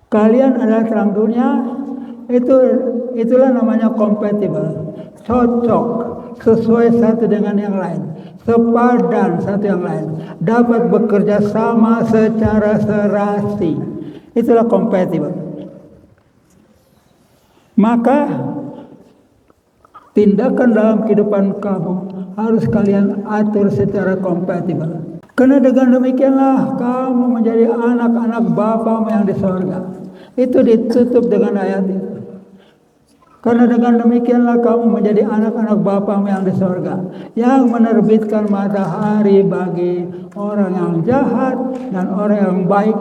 kalian adalah terang dunia. Itulah namanya kompatibel, cocok, sesuai satu dengan yang lain, sepadan satu yang lain, dapat bekerja sama secara serasi. Itulah kompatibel. Maka tindakan dalam kehidupan kamu harus kalian atur secara kompatibel. Karena dengan demikianlah kamu menjadi anak-anak Bapamu yang di sorga. Itu ditutup dengan ayat itu. Karena dengan demikianlah kamu menjadi anak-anak Bapamu yang di sorga, yang menerbitkan matahari bagi orang yang jahat dan orang yang baik,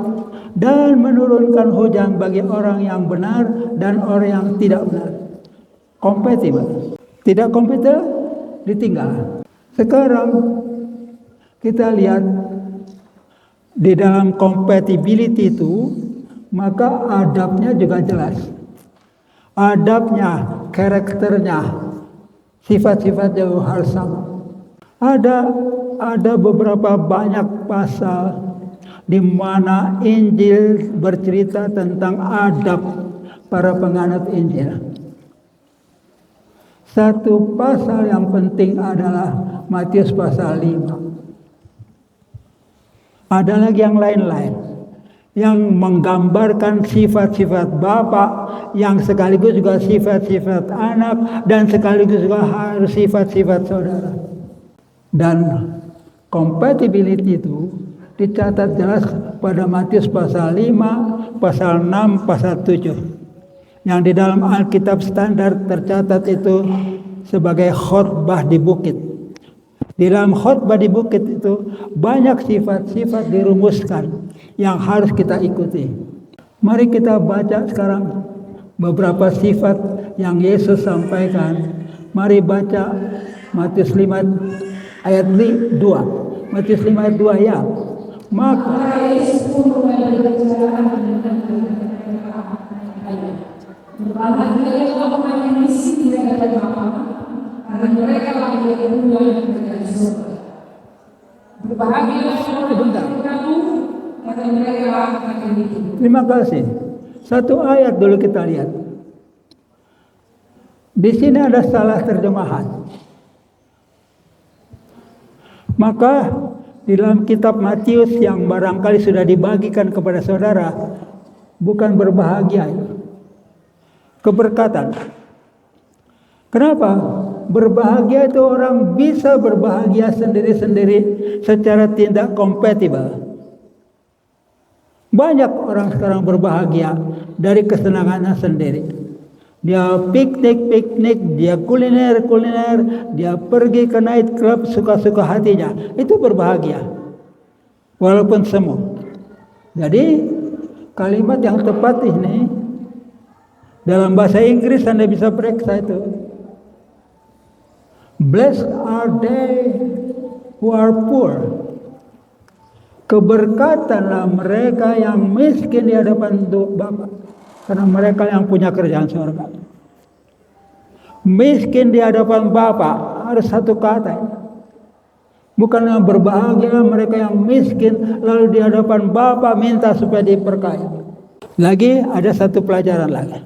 dan menurunkan hujan bagi orang yang benar dan orang yang tidak benar. Kompatibel. Tidak kompatibel, ditinggal. Sekarang kita lihat di dalam compatibility itu, maka adabnya juga jelas. Adabnya, karakternya, sifat-sifatnya harus sama. Ada beberapa banyak pasal di mana Injil bercerita tentang adab para penganut Injil. Satu pasal yang penting adalah Matius pasal 5. Ada lagi yang lain-lain yang menggambarkan sifat-sifat Bapa, yang sekaligus juga sifat-sifat anak, dan sekaligus juga harus sifat-sifat saudara. Dan compatibility itu dicatat jelas pada Matius pasal 5, pasal 6, pasal 7. Yang di dalam Alkitab standar tercatat itu sebagai khotbah di bukit. Di dalam khotbah di bukit itu banyak sifat-sifat dirumuskan yang harus kita ikuti. Mari kita baca sekarang beberapa sifat yang Yesus sampaikan. Mari baca Matius 5 ayat 2. Matius 5 ayat 2 ya. Maka Yesus pun mulai berbicara berbahagialah orang yang misi mereka dari Bapa, karena mereka lah yang kedua yang berada di surga. Berbahagialah orang yang berkatu, karena mereka lah akan hidup. Terima kasih. Satu ayat dulu kita lihat. Di sini ada salah terjemahan. Maka di dalam kitab Matius yang barangkali sudah dibagikan kepada saudara, bukan berbahagia itu. Keberkatan. Kenapa? Berbahagia itu orang bisa berbahagia sendiri-sendiri secara tidak kompatibel. Banyak orang sekarang berbahagia dari kesenangannya sendiri. Dia piknik, dia kuliner, dia pergi ke night club suka-suka hatinya. Itu berbahagia. Walaupun semu. Jadi kalimat yang tepat ini dalam bahasa Inggris Anda bisa periksa itu. Blessed are they who are poor. Keberkatanlah mereka yang miskin di hadapan Bapa. Karena mereka yang punya kerjaan surga. Miskin di hadapan Bapa harus satu kata. Bukan yang berbahagia mereka yang miskin lalu di hadapan Bapa minta supaya diperkaya. Lagi ada satu pelajaran lagi.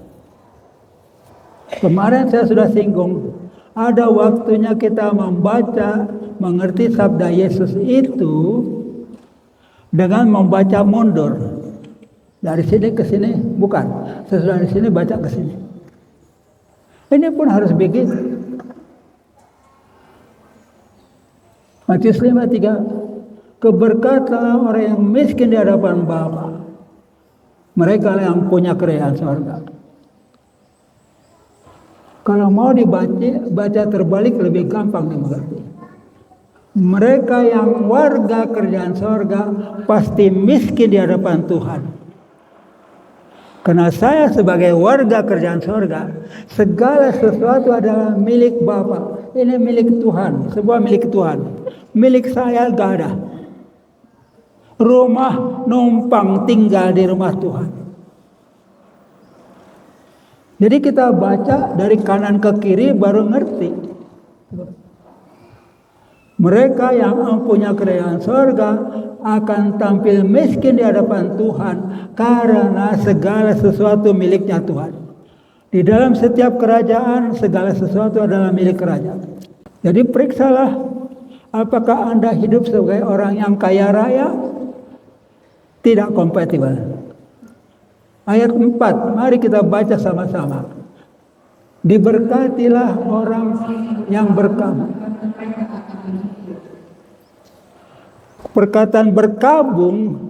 Kemarin saya sudah singgung. Ada waktunya kita membaca, mengerti sabda Yesus itu dengan membaca mundur. Dari sini ke sini, bukan. Sesudah dari sini baca ke sini. Ini pun harus begitu. Matius 5:3, keberkatanlah orang yang miskin di hadapan Bapa. Mereka yang punya kerajaan surga. Kalau mau baca terbalik lebih gampang dimengerti. Mereka yang warga kerajaan surga pasti miskin di hadapan Tuhan. Karena saya sebagai warga kerajaan surga, segala sesuatu adalah milik Bapa. Ini milik Tuhan, sebuah milik Tuhan. Milik saya gak ada. Rumah numpang tinggal di rumah Tuhan. Jadi kita baca dari kanan ke kiri baru ngerti. Mereka yang punya kerajaan surga akan tampil miskin di hadapan Tuhan karena segala sesuatu miliknya Tuhan. Di dalam setiap kerajaan segala sesuatu adalah milik kerajaan. Jadi periksalah apakah Anda hidup sebagai orang yang kaya raya? Tidak kompatibel. Ayat 4, mari kita baca sama-sama. Diberkatilah orang yang berkabung. Perkataan berkabung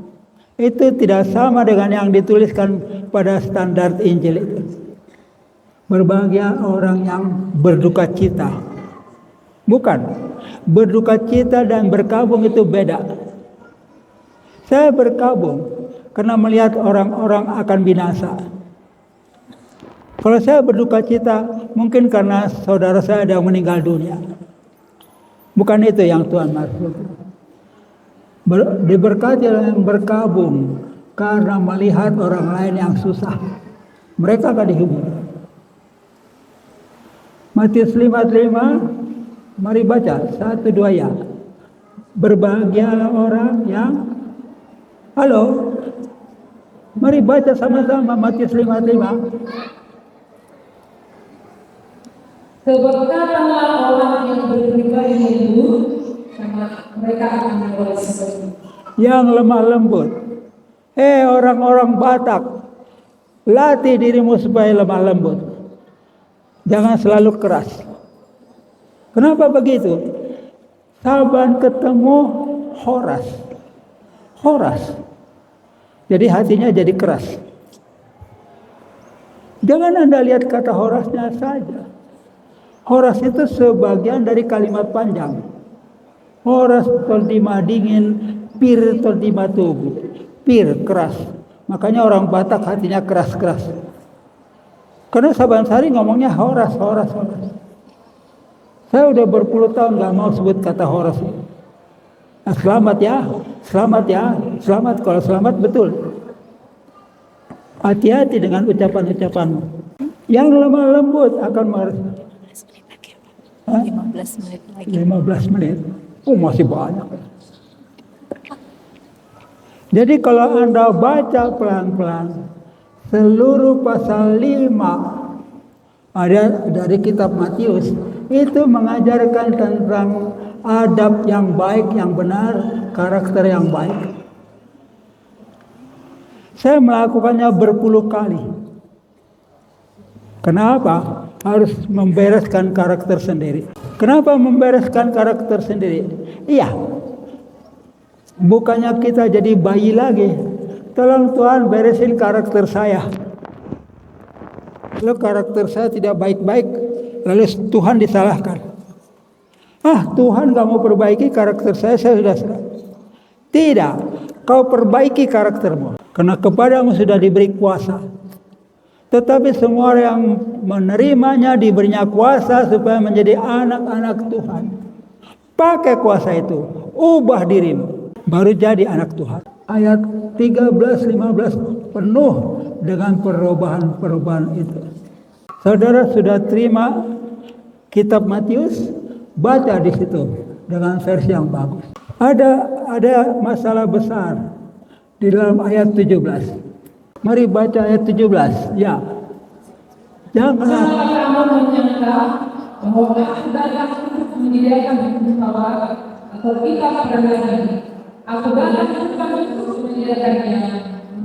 itu tidak sama dengan yang dituliskan pada standar Injil itu. Berbahagia orang yang berduka cita. Bukan. Berduka cita dan berkabung itu beda. Saya berkabung karena melihat orang-orang akan binasa. Kalau saya berduka cita mungkin karena saudara saya ada yang meninggal dunia. Bukan itu yang Tuhan maksud. Diberkati orang yang berkabung karena melihat orang lain yang susah. Mereka akan dihibur. Matius 5:5, mari baca 1-2 ya. Berbahagialah orang yang halo. Mari baca sama-sama Matius 5:5. Keberkatanlah orang yang berpribadi lembut, karena mereka akan mewarisi. Yang lemah lembut. Orang-orang Batak, latih dirimu supaya lemah lembut. Jangan selalu keras. Kenapa begitu? Saban ketemu Horas. Jadi hatinya jadi keras. Jangan Anda lihat kata Horasnya saja. Horas itu sebagian dari kalimat panjang. Horas terdima dingin, pir terdima tubuh. Pir keras. Makanya orang Batak hatinya keras-keras. Karena Saban Sari ngomongnya Horas. Saya udah berpuluh tahun gak mau sebut kata Horas. Nah, selamat ya. Kalau selamat betul. Hati-hati dengan ucapan-ucapanmu. Yang lemah lembut akan 15 menit lagi. 15 menit. Oh, masih banyak. Jadi kalau Anda baca pelan-pelan seluruh pasal 5 ada dari kitab Matius itu mengajarkan tentang adab yang baik, yang benar, karakter yang baik. Saya melakukannya berpuluh kali. Kenapa? Harus membereskan karakter sendiri. Kenapa membereskan karakter sendiri? Iya. Bukannya kita jadi bayi lagi. Tolong Tuhan beresin karakter saya. Kalau karakter saya tidak baik-baik, lalu Tuhan disalahkan. Tuhan gak mau perbaiki karakter saya sudah serah. Tidak, kau perbaiki karaktermu. Karena kepadamu sudah diberi kuasa. Tetapi semua orang yang menerimanya diberinya kuasa supaya menjadi anak-anak Tuhan. Pakai kuasa itu, ubah dirimu, baru jadi anak Tuhan. Ayat 13-15 penuh dengan perubahan-perubahan itu. Saudara sudah terima kitab Matius, baca di situ dengan versi yang bagus. Ada masalah besar di dalam ayat 17. Mari baca ayat 17. Ya. Janganlah kamu menyangka bahwa aku datang untuk menyediakan hukum Taurat atau kitab perjanjian. Aku datang bukan untuk menyediakannya,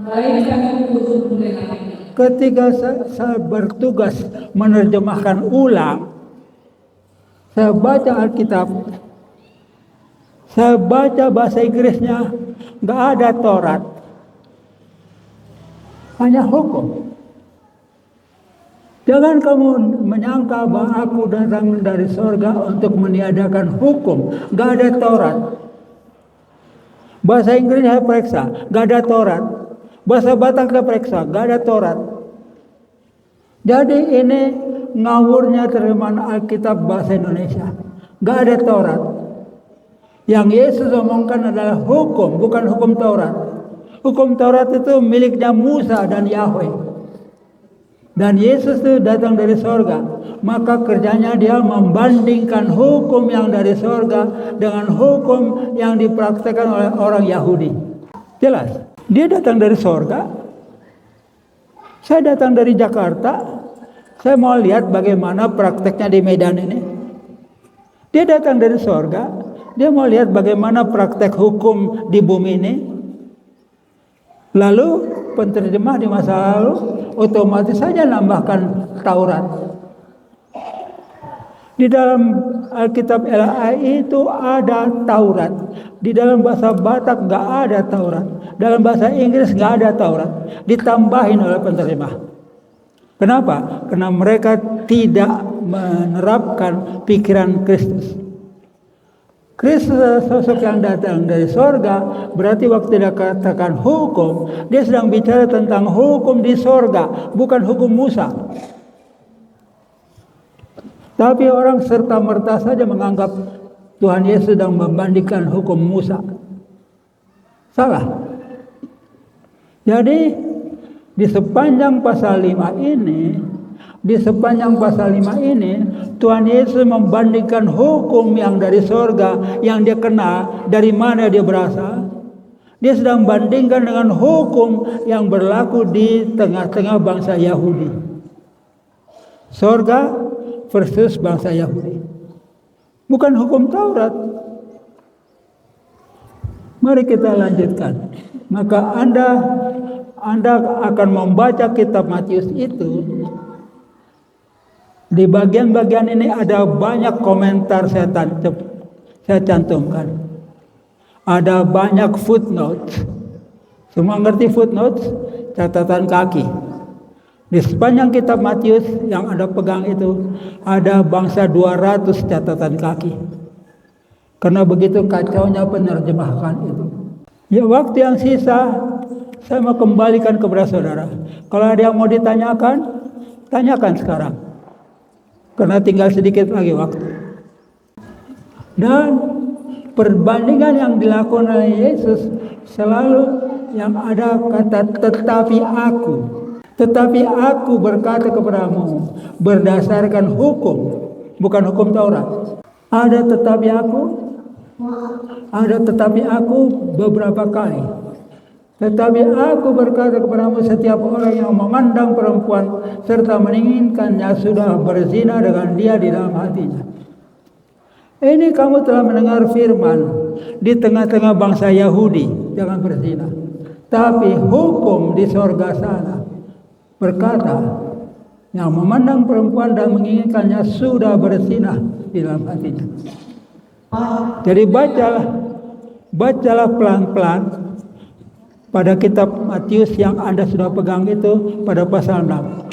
melainkan untuk melengkapinya. Ketika saya bertugas menerjemahkan ulang, saya baca Alkitab, saya baca bahasa Inggrisnya, nggak ada Taurat, hanya hukum. Jangan kamu menyangka bahwa aku datang dari sorga untuk meniadakan hukum, nggak ada Taurat. Bahasa Inggris saya periksa, nggak ada Taurat. Bahasa Batak saya periksa, nggak ada Taurat. Jadi ini ngawurnya terjemahan Alkitab bahasa Indonesia, nggak ada Taurat. Yang Yesus omongkan adalah hukum, bukan hukum Taurat. Hukum Taurat itu miliknya Musa dan Yahweh. Dan Yesus itu datang dari sorga. Maka kerjanya dia membandingkan hukum yang dari sorga dengan hukum yang dipraktekkan oleh orang Yahudi. Jelas. Dia datang dari sorga. Saya datang dari Jakarta. Saya mau lihat bagaimana prakteknya di Medan ini. Dia datang dari sorga. Dia mau lihat bagaimana praktek hukum di bumi ini. Lalu penterjemah di masa lalu otomatis saja nambahkan Taurat. Di dalam Alkitab LAI itu ada Taurat. Di dalam bahasa Batak nggak ada Taurat. Dalam bahasa Inggris nggak ada Taurat. Ditambahin oleh penterjemah. Kenapa? Karena mereka tidak menerapkan pikiran Kristus. Kristus adalah sosok yang datang dari sorga, berarti waktu dia katakan hukum, dia sedang bicara tentang hukum di sorga, bukan hukum Musa. Tapi orang serta-merta saja menganggap Tuhan Yesus sedang membandingkan hukum Musa. Salah. Jadi di sepanjang pasal 5 ini, Tuhan Yesus membandingkan hukum yang dari sorga, yang dia kenal, dari mana dia berasal. Dia sedang bandingkan dengan hukum yang berlaku di tengah-tengah bangsa Yahudi. Sorga versus bangsa Yahudi. Bukan hukum Taurat. Mari kita lanjutkan. Maka Anda akan membaca kitab Matius itu. Di bagian-bagian ini ada banyak komentar saya cantumkan. Ada banyak footnote. Semua ngerti footnote? Catatan kaki. Di sepanjang kitab Matius yang Anda pegang itu ada bangsa 200 catatan kaki. Karena begitu kacaunya penerjemahan itu. Ya, waktu yang sisa saya mau kembalikan kepada saudara. Kalau ada yang mau ditanyakan, tanyakan sekarang. Karena tinggal sedikit lagi waktu. Dan perbandingan yang dilakukan oleh Yesus selalu yang ada kata tetapi aku. Tetapi aku berkata kepadamu berdasarkan hukum, bukan hukum Taurat. Ada tetapi aku beberapa kali. Tetapi aku berkata kepadamu setiap orang yang memandang perempuan serta menginginkannya sudah berzina dengan dia di dalam hatinya. Ini kamu telah mendengar firman di tengah-tengah bangsa Yahudi, jangan berzina. Tapi hukum di sorga sana berkata, yang memandang perempuan dan menginginkannya sudah berzina di dalam hatinya. Jadi bacalah pelan-pelan pada kitab Matius yang Anda sudah pegang itu pada pasal 6.